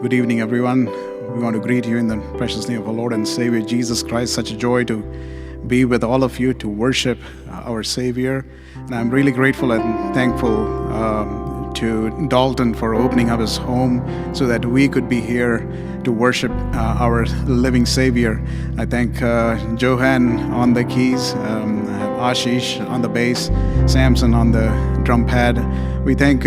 Good evening, everyone. We want to greet you in the precious name of our Lord and Savior Jesus Christ. Such a joy to be with all of you to worship our Savior. And I'm really grateful and thankful to Dalton for opening up his home so that we could be here to worship our living Savior. I thank Johan on the keys, Ashish on the bass, Samson on the drum pad. We thank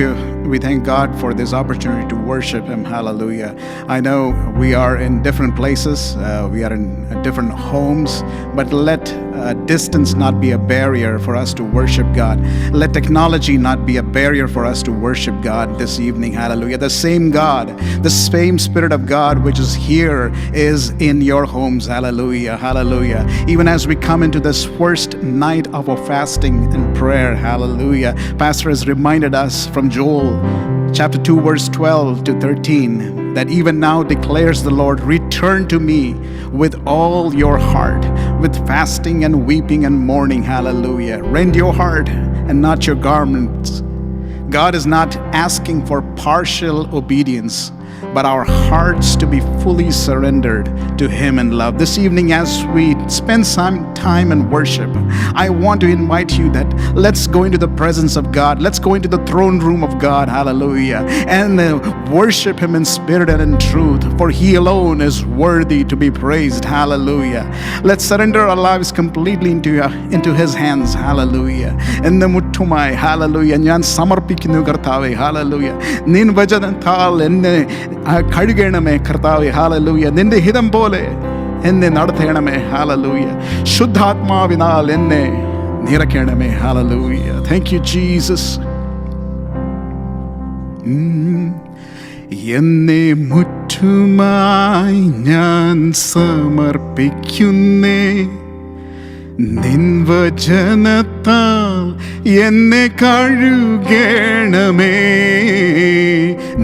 God for this opportunity to worship Him. Hallelujah. I know we are in different places, we are in different homes, but let distance not be a barrier for us to worship God. Let technology not be a barrier for us to worship God this evening. Hallelujah. The same God, the same Spirit of God which is here is in your homes. Hallelujah. Hallelujah. Even as we come into this first night of our fasting and prayer. Hallelujah. Pastor has reminded us from Joel chapter 2 verse 12 to 13 that even now declares the Lord, return to me with all your heart, with fasting and weeping and mourning. Hallelujah. Rend your heart and not your garments. God is not asking for partial obedience, but our hearts to be fully surrendered to Him in love. This evening, as we spend some time in worship, I want to invite you that let's go into the presence of God. Let's go into the throne room of God. Hallelujah. And worship Him in spirit and in truth, for He alone is worthy to be praised. Hallelujah. Let's surrender our lives completely into His hands. Hallelujah. എന്നെ മുറ്റുമായി hallelujah ഞാൻ സമർപ്പിക്കുന്നു കർത്താവേ. hallelujah നിൻ വചനത്താൽ എന്നെ കഴുകണമേ കർത്താവേ. hallelujah നിന്റെ ഹിതം പോലെ എന്നെ നടത്തണമേ. hallelujah ശുദ്ധാത്മാവിനാൽ എന്നെ നിറയ്ക്കണമേ. hallelujah. Thank you, Jesus. എന്നെ മുറ്റുമായി ഞാൻ സമർപ്പിക്കുന്നേ, നിൻ വചനത്താൽ എന്നെ കഴുകണമേ,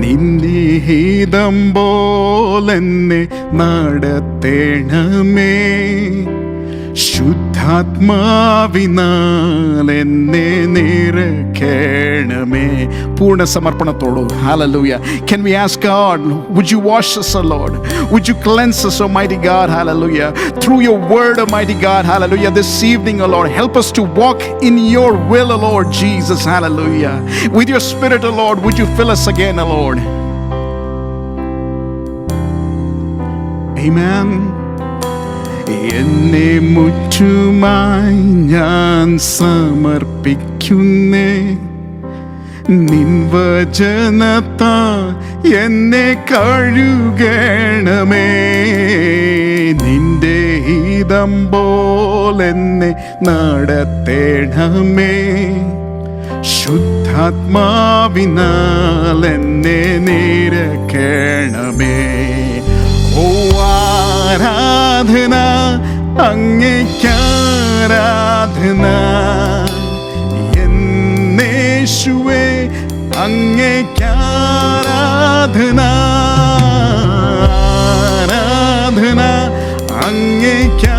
നിന്റെ ഹിതം പോലെന്നെ നടത്തണമേ, ശുദ്ധാത്മാവിനാൽ എന്നെ നിറയ്ക്കണമേ. പൂർണ്ണ സമർപ്പണത്തോടെ. hallelujah. Can we ask God, would you wash us, O Lord? Would you cleanse us, Almighty God? hallelujah. Through your word, Almighty God. hallelujah. This evening, O Lord, help us to walk in your will, O Lord Jesus. hallelujah. With your Spirit, O Lord, would you fill us again, O Lord? Amen. എന്നെ മുറ്റുമായി ഞാൻ സമർപ്പിക്കുന്നേ, നിൻ വചനത്താൽ എന്നെ കഴുകണമേ, നിന്റെ ഹിതം പോലെന്നെ നടത്തണമേ, ശുദ്ധാത്മാവിനാൽ എന്നെ നിറയ്ക്കണമേ. ഓ ആരാധന, അങ്ങേയ്ക്കാരാധന, എന്നേശുവേ അങ്ങേയ്ക്കാരാധന, ആരാധന അങ്ങേയ്ക്കാരാധന,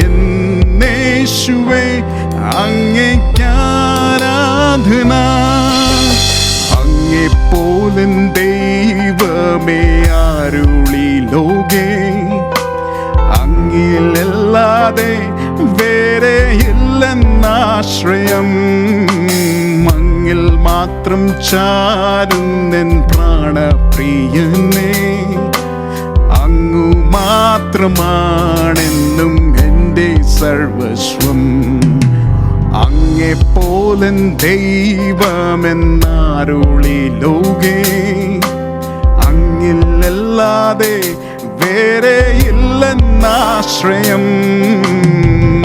എന്നേശുവേ അങ്ങേയ്ക്കാരാധന. അങ്ങെപ്പോലൻ ദൈവമേ അരുളി ലോകേ, അങ്ങിലല്ലാതെ വേറെ ഇല്ലെന്നാശ്രയം, അങ്ങിൽ മാത്രം ചാരുന്നെൻ പ്രാണപ്രിയനേ, അങ്ങു മാത്രമാണെന്നും എൻ്റെ സർവസ്വം. അങ്ങെപ്പോലൻ ദൈവമെന്നരുളി ലോകേ, അങ്ങിലല്ലാതെ വേറെ ഇല്ലെന്നാശ്രയം,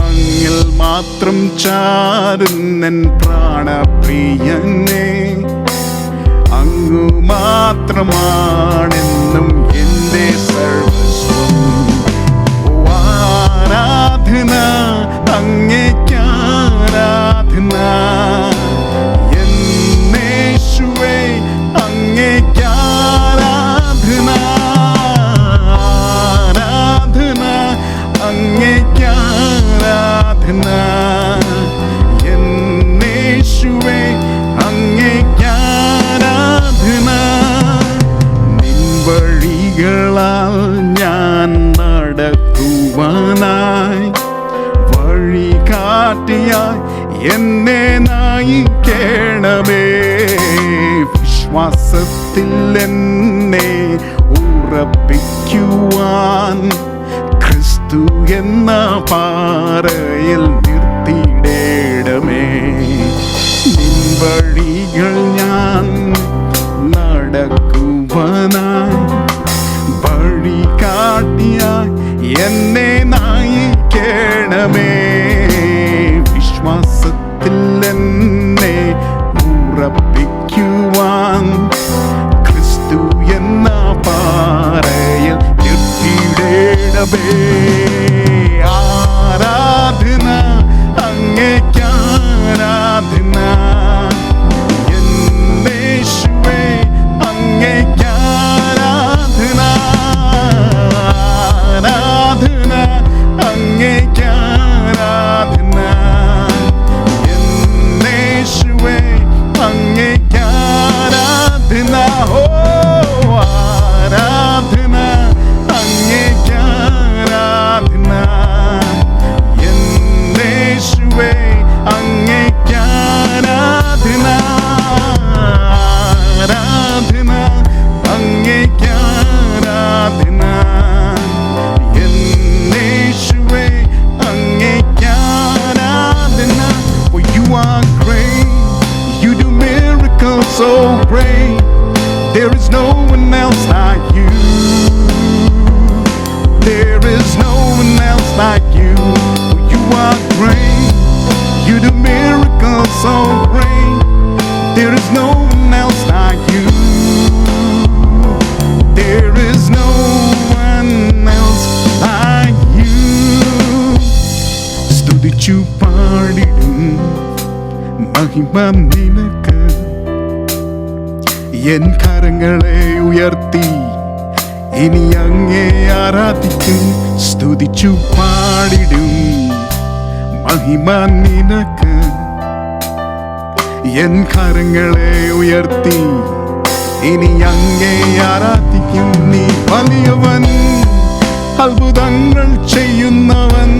അങ്ങിൽ മാത്രം ചാരുന്നെൻ പ്രാണപ്രിയനേ, അങ്ങു മാത്രമാണെന്നും എൻ്റെ സർവസ്വം. ആരാധന അങ്ങേയ്ക്കാരാധന, എന്നേശുവേ അങ്ങേയ്ക്കാരാധന, ആരാധന അങ്ങേയ്ക്കാരാധന, എന്നേശുവേ അങ്ങേയ്ക്കാരാധന. വിശ്വാസത്തിൽ എന്നെ ഉറപ്പിക്കുവാൻ ക്രിസ്തു എന്ന പാറയിൽ നിർത്തിയിടേണമേ. നിൻ വഴികൾ ഞാൻ നടക്കുവാനായി വഴി കാട്ടിയായി എന്നെ നയിക്കണമേ. വിശ്വാസത്തിൽ എന്നെ ഉറപ്പിക്കുവാൻ ക്രിസ്തു എന്ന പാറയിൽ നിർത്തിയിടണമേ. ആരാധന അങ്ങേക്കാരാധന, യേശുവേ അങ്ങേക്കാരാധന. ആരാധന അങ്ങേക്കാരാധന, യേശുവേ അങ്ങേക്കാരാധന. ഓ ആരാധന അങ്ങേക്കാരാധന, യേശുവേ അങ്ങേക്കാരാധന. ആരാധന അങ്ങേക്കാരാധന, യേശുവേ അങ്ങേക്കാരാധന. For you are great, you do miracles so great. There is no one else like you. There is no one else like you. For you are great, you do miracles so great. There is no one else like you. There is no one else like you. സ്തുതിച്ചു പാടിടും മഹിമ നിനക്ക്, N കരങ്ങളെ ഉയർത്തി ഇനി അങ്ങേ ആരാധിക്കും. സ്തുതിച്ചു പാടിടും മഹിമ നിനക്ക്, എൻ കരങ്ങളെ ഉയർത്തി ഇനി അങ്ങേ ആരാധിക്കും. നീ വലിയവൻ, അത്ഭുതങ്ങൾ ചെയ്യുന്നവൻ,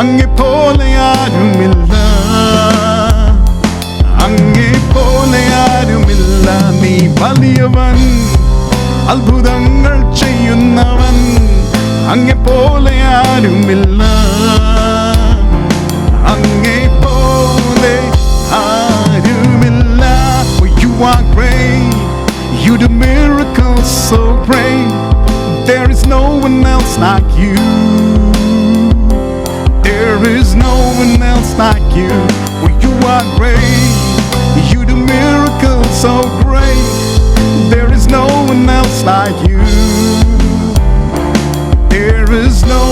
അങ്ങേ പോലെ ആരുമില്ല, അങ്ങേ പോലെ ആരുമില്ല. നീ വലിയവൻ, അത്ഭുതങ്ങൾ ചെയ്യുന്നവൻ, അങ്ങേ പോലെ ആരുമില്ല, അങ്ങേ പോലെ ആരുമില്ല. For you are great, you do miracles so great. There is no one else like you. There is no one else like you. For you are great, you do miracles so great. There is no one else like you. There is no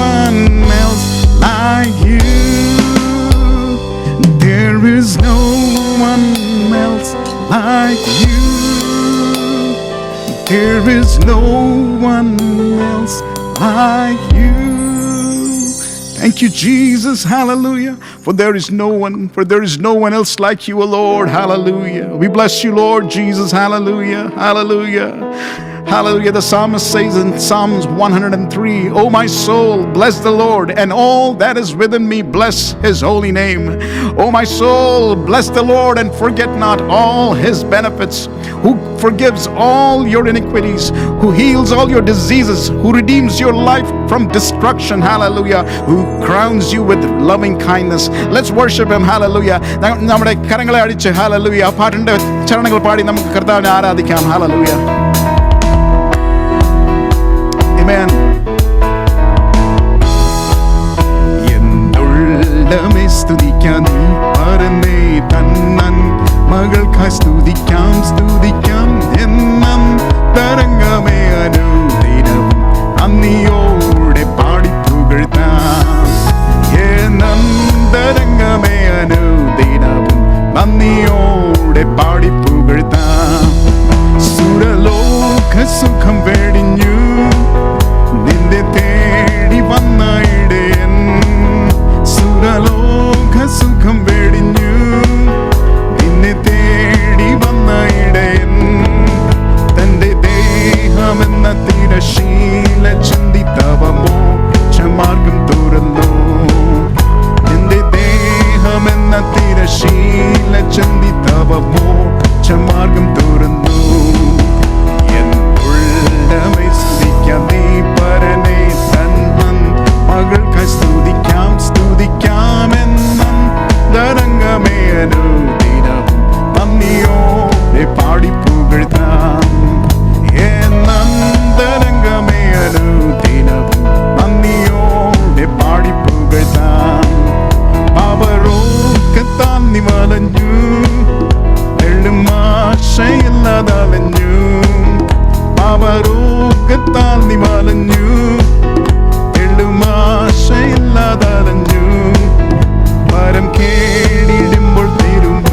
one else like you. There is no one else like you. There is no one else like you. Thank you, Jesus. Hallelujah. For there is no one else like you, O Lord. Hallelujah. We bless you, Lord Jesus. Hallelujah. Hallelujah. Hallelujah. The psalmist says in Psalms 103, "Oh my soul, bless the Lord, and all that is within me, bless his holy name. Oh my soul, bless the Lord, and forget not all his benefits, who forgives all your iniquities, who heals all your diseases, who redeems your life from destruction." Hallelujah. Who crowns you with loving kindness. Let's worship him. Hallelujah. നമ്മുടെ കരങ്ങളെ അടിച്ച് hallelujah പാട്ടിന്റെ ചരണങ്ങൾ പാടി നമുക്ക് കർത്താവിനെ ആരാധിക്കാം. Hallelujah. Amen. എന്നുള്ളമേ സ്തുതിക്കാൻ നീ പറഞ്ഞേ തന്നൻ മകൾക്കായി സ്തുതിക്കാം സ്തുതിക്കാം എന്നും തരംഗമേ അനുദിനം നന്ദിയോടെ പാടി പുകഴ്ത്താം. എന്നും തരംഗമേ അനുദിനവും നന്ദിയോടെ പാടി പുകഴ്ത്താം. സുരലോക സുഖം വെടിഞ്ഞു നിന്നെ തേടി വന്ന ഇടയൻ, സുരലോക സുഖം വെടിഞ്ഞു നിന്നെ തേടി വന്ന ഇടയൻ, തന്റെ ദേഹമെന്ന തിരശീല ചിന്തി തവ മോക്ഷമാർഗം തുറന്നു. എന്റെ ദേഹമെന്ന തിരശീല ചിന്തി തവ മോക്ഷമാർഗം തുറന്നു. ആശയില്ലാതലഞ്ഞു, പാപരോഗത്താൽ നീ വലഞ്ഞു. എള്ളും ആശയില്ലാതലഞ്ഞു, വരം കേടിടുമ്പോൾ തീരുമ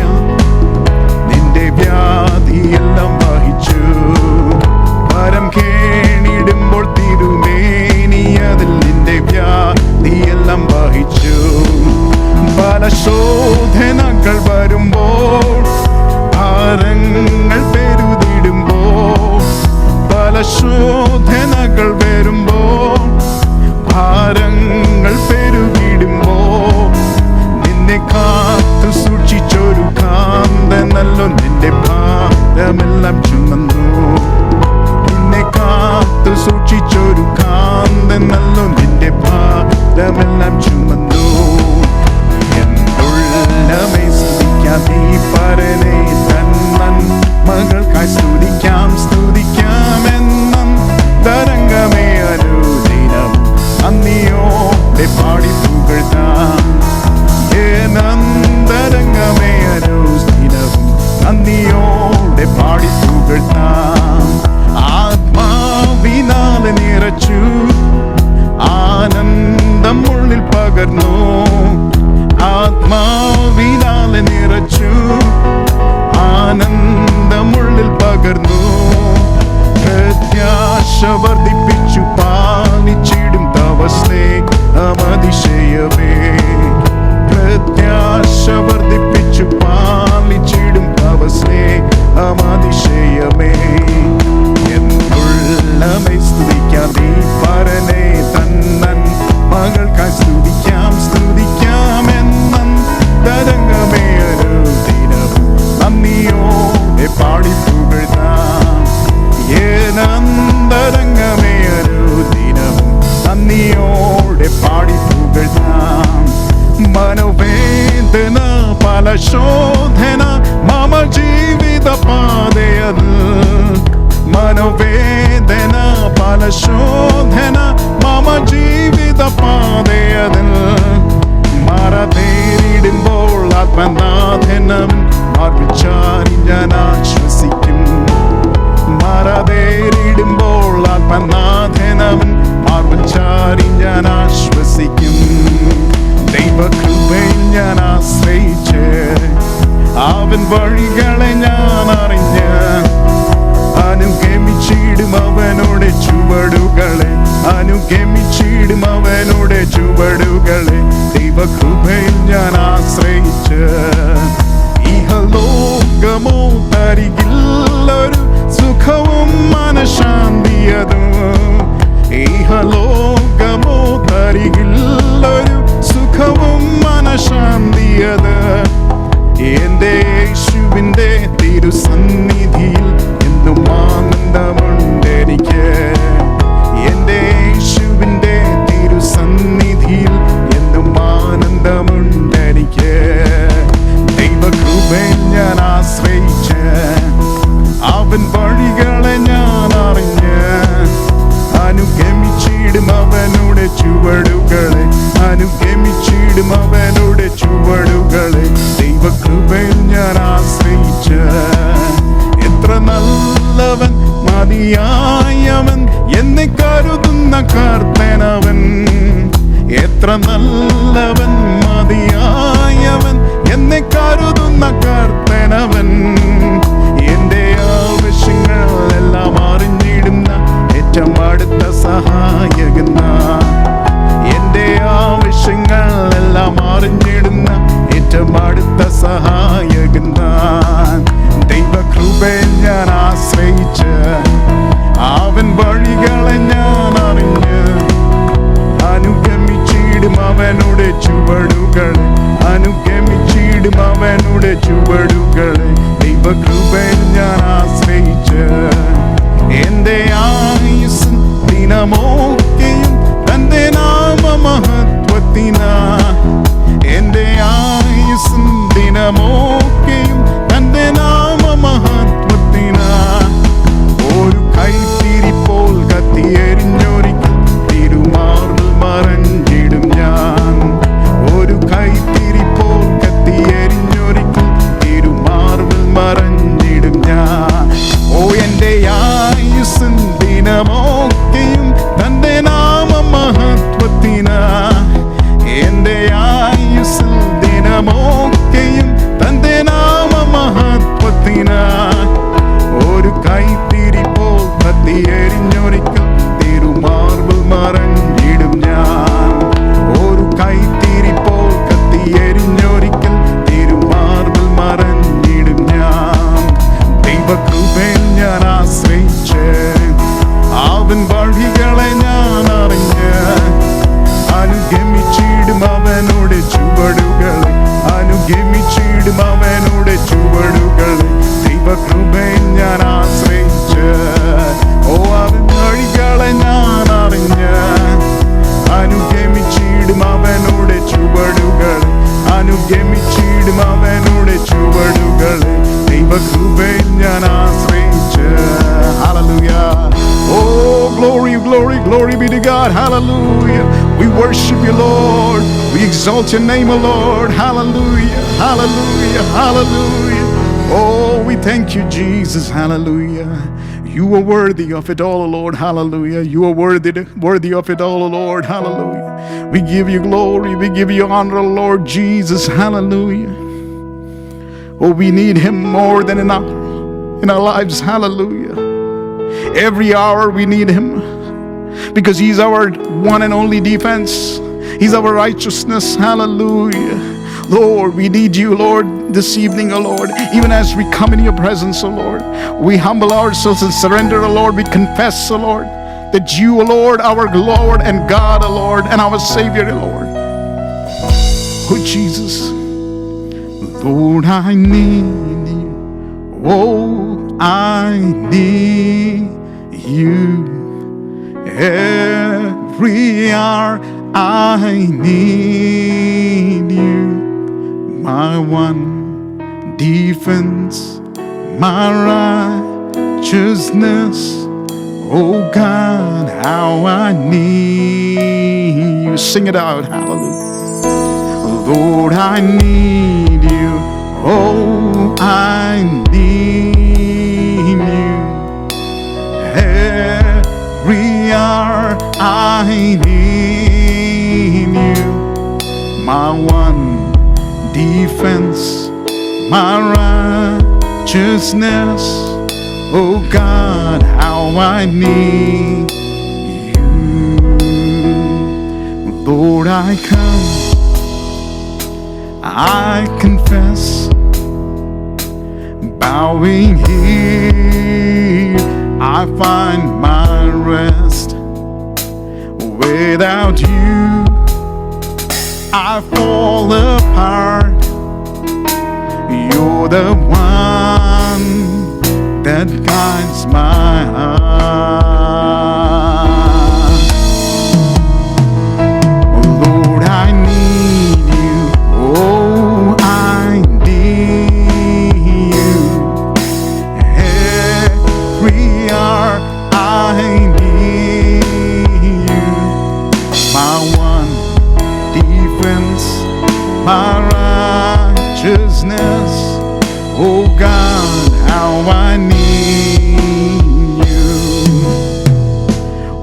നിന്റെ വ്യാധിയെല്ലാം വഹിച്ചു. വരം കേണിടുമ്പോൾ തിരുമേനി അതിൽ നിന്റെ വ്യാധിയെല്ലാം വഹിച്ചു. പല ശോധനകൾ വരുമ്പോൾ, ഭാരങ്ങൾ പെരുതിടുമ്പോൾ, പല ശോധനകൾ വരുമ്പോൾ, ഭാരങ്ങൾ പെരുകിടുമ്പോൾ, നിന്നെ കാത്തു സൂക്ഷിച്ചൊരു കാന്തനല്ലോ നിന്റെ ഭാരമെല്ലാം ചുമന്നു. നിന്നെ കാത്തു സൂക്ഷിച്ചൊരു കാന്തനല്ലോ നിന്റെ ഭാരമെല്ലാം ചുമന്നു. എന്തുള്ളമേ സ്തുതിക്കാം നീ പരനെ തന്നൻ മകൾക്കായി സ്തുതിക്കാം, സ്തുതിക്കാം എന്നും തരംഗമേ അനുദിനം നന്ദിയോടെ പാടി പുകഴ്ത്താം. ഏനന്തരംഗമേ അനുദിനവും നന്ദിയോടെ പാടി പുകഴ്ത്താം. ആത്മാവിനാൽ നിറച്ചു, ആനന്ദം ഉള്ളിൽ പകർന്നു. ആത്മാവിനാൽ നിറച്ചു, ആനന്ദം ഉള്ളിൽ പകർന്നു. പ്രത്യാശ വർദ്ധിപ്പിച്ചു പാലിച്ചിടും തവ സ്നേഹമതിശയമേ. പ്രത്യാശ വർദ്ധിപ്പിച്ചു പാലിച്ചിടും തവ സ്നേഹമതിശയമേ. എന്തുള്ളമേ സ്തുതിക്കാം നീ പരനെ തന്നൻ മകൾക്കായി സ്തുതിക്കാം, സ്തുതിക്കാം എന്നും തരംഗമേ അനുദിനവും നന്ദിയോടെ പാടി പുകഴ്ത്താം. ഏനന്തരംഗമേ അനുദിനവും നന്ദിയോടെ പാടി പുകഴ്ത്താം. മനോവേദന പല ശോധന മമ ജീവിത പാതയത്. മനോവേദന പല ശോധന മമ ജീവിത പാതയത്. മറതേരിടുമ്പോൾ ആത്മനാഥനം മാർവിച്ചാരി ഞാൻ ആശ്വസിക്കും. മറതേരിടുമ്പോൾ ആത്മനാഥനം മാർവിച്ചാരി ഞാൻ ആശ്വസിക്കും. ദൈവകൃപയിൽ ഞാൻ ആശ്രയിച്ച് അവൻ വഴികളെ ഞാൻ അറിഞ്ഞ് അനുഗമിച്ചിടും അവനോട് ചുവടുകളെ, അനുഗമിച്ചിടും അവനോട് ചുവടുകളെ. ദൈവകൃപയിൽ ഞാൻ ആശ്രയിച്ച് ഇഹലോകമോ തരികില്ലൊരു സുഖവും മനഃശാന്തിയതും. ഇഹലോകമോ തരികില്ലൊരു സുഖവും മനഃശാന്തിയത്. എന്റെ യേശുവിന്റെ തിരുസന്നിധിയിൽ എന്നും ആനന്ദമുണ്ടെനിക്ക്. എന്റെ യേശുവിന്റെ തിരുസന്നിധിയിൽ എന്നും ആനന്ദമുണ്ടെനിക്ക്. ദൈവകൃപയിൽ ഞാൻ ആശ്രയിച്ച് അവൻ വഴികളെ ഞാൻ അറിഞ്ഞ് അനുഗമിച്ചിടും അവനുടെ ചുവടുകളെ, അനുഗമിച്ചിടും അവനുടെ ചുവടുകളെ. ദൈവകൃപയിൽ ഞാൻ ആശ്രയിച്ച് എത്ര നല്ലവൻ മതിയായവൻ എന്നെ കരുതുന്ന കർത്തനവൻ. എത്ര നല്ലവൻ മതിയായവൻ എന്നെ കരുതുന്ന കർത്തനവൻ. എന്റെ ആവശ്യങ്ങൾ എല്ലാം അറിഞ്ഞിടുന്ന ഏറ്റവും അടുത്ത സഹായകൻ. എന്റെ ആവശ്യങ്ങൾ എല്ലാം അറിഞ്ഞിടുന്ന ഏറ്റവും അടുത്ത സഹായകൻ. ദൈവകൃപയിൽ ഞാൻ ആശ്രയിച്ച് അവൻ വഴികളെ ഞാൻ അറിഞ്ഞ് അനുഗമിച്ചിടും അവനുടെ ചുവടുകളെ, അനുഗമിച്ചിടും അവനുടെ ചുവടുകളെ. ദൈവകൃപയിൽ ഞാൻ ആശ്രയിച്ച് എന്റെ ആയുസ് ദിനമൊക്കെയും തന്റെ നാമമഹത്വത്തിനാ. എന്റെ ആയുസ് ദിനമൊക്കെയും തന്റെ നാമമഹത്വത്തിനാ. ഒരു കൈത്തിരി പോൽ കത്തിയെരിഞ്ഞൊരിക്കൽ തിരുമാർബിൾ മറഞ്ഞിടും ഞാൻ. ഒരു കൈത്തിരി പോൽ കത്തിയെരിഞ്ഞൊരിക്കൽ തിരുമാർബിൾ മറഞ്ഞിടും ഞാൻ. ദൈവകൃപയിൽ ഞാൻ ആശ്രയിച്ച് അവൻ വഴികളെ ഞാൻ അറിഞ്ഞ് അനുഗമിച്ചിടും അവനുടെ ചുവടുകളെ, അനുഗമിച്ചിടും അവനുടെ ചുവടുകളെ. ദൈവകൃപയിൽ ഞാൻ ആശ്രയിച്ച് അവൻ വഴികളെ ഞാൻ അറിഞ്ഞ് അനുഗമിച്ചിടും അവനുടെ ചുവടുകളെ, അനുഗമിച്ചിടും അവനുടെ ചുവടുകളെ. ദൈവകൃപയിൽ ഞാൻ ആശ്രയിച്ച്. Hallelujah. Oh, glory, glory, glory be to God. Hallelujah. We worship you, Lord. We exalt your name, O Lord. Hallelujah, hallelujah, hallelujah. Oh, we thank you, Jesus. Hallelujah. You are worthy of it all, O Lord. Hallelujah. You are worthy of it all, O Lord. Hallelujah. We give you glory. We give you honor, O Lord Jesus. Hallelujah. Oh, we need him more than in our lives. Hallelujah. Every hour we need him, because he's our one and only defense. He's our righteousness. Hallelujah. Lord, we need you, Lord, this evening, O Lord. Even as we come in your presence, O Lord, we humble ourselves and surrender, O Lord. We confess, O Lord, that you, O Lord, our Lord and God, O Lord, and our Savior, O Lord. Oh, Jesus. Lord, I need you. Oh, I need you. Every hour I need you. My one defense, my righteousness. Oh God, how I need you. Sing it out, hallelujah. Lord, I need you. Oh, I need you. Every hour I need you. My one defense, my righteousness. Oh God, how I need you. Lord, I come, I confess, bowing here I find my rest. Without you I fall apart. You're the one that guides my heart. Lord, I need you. Oh, I need you. Every hour I need you. My one defense, my righteousness. Oh God, how I need you.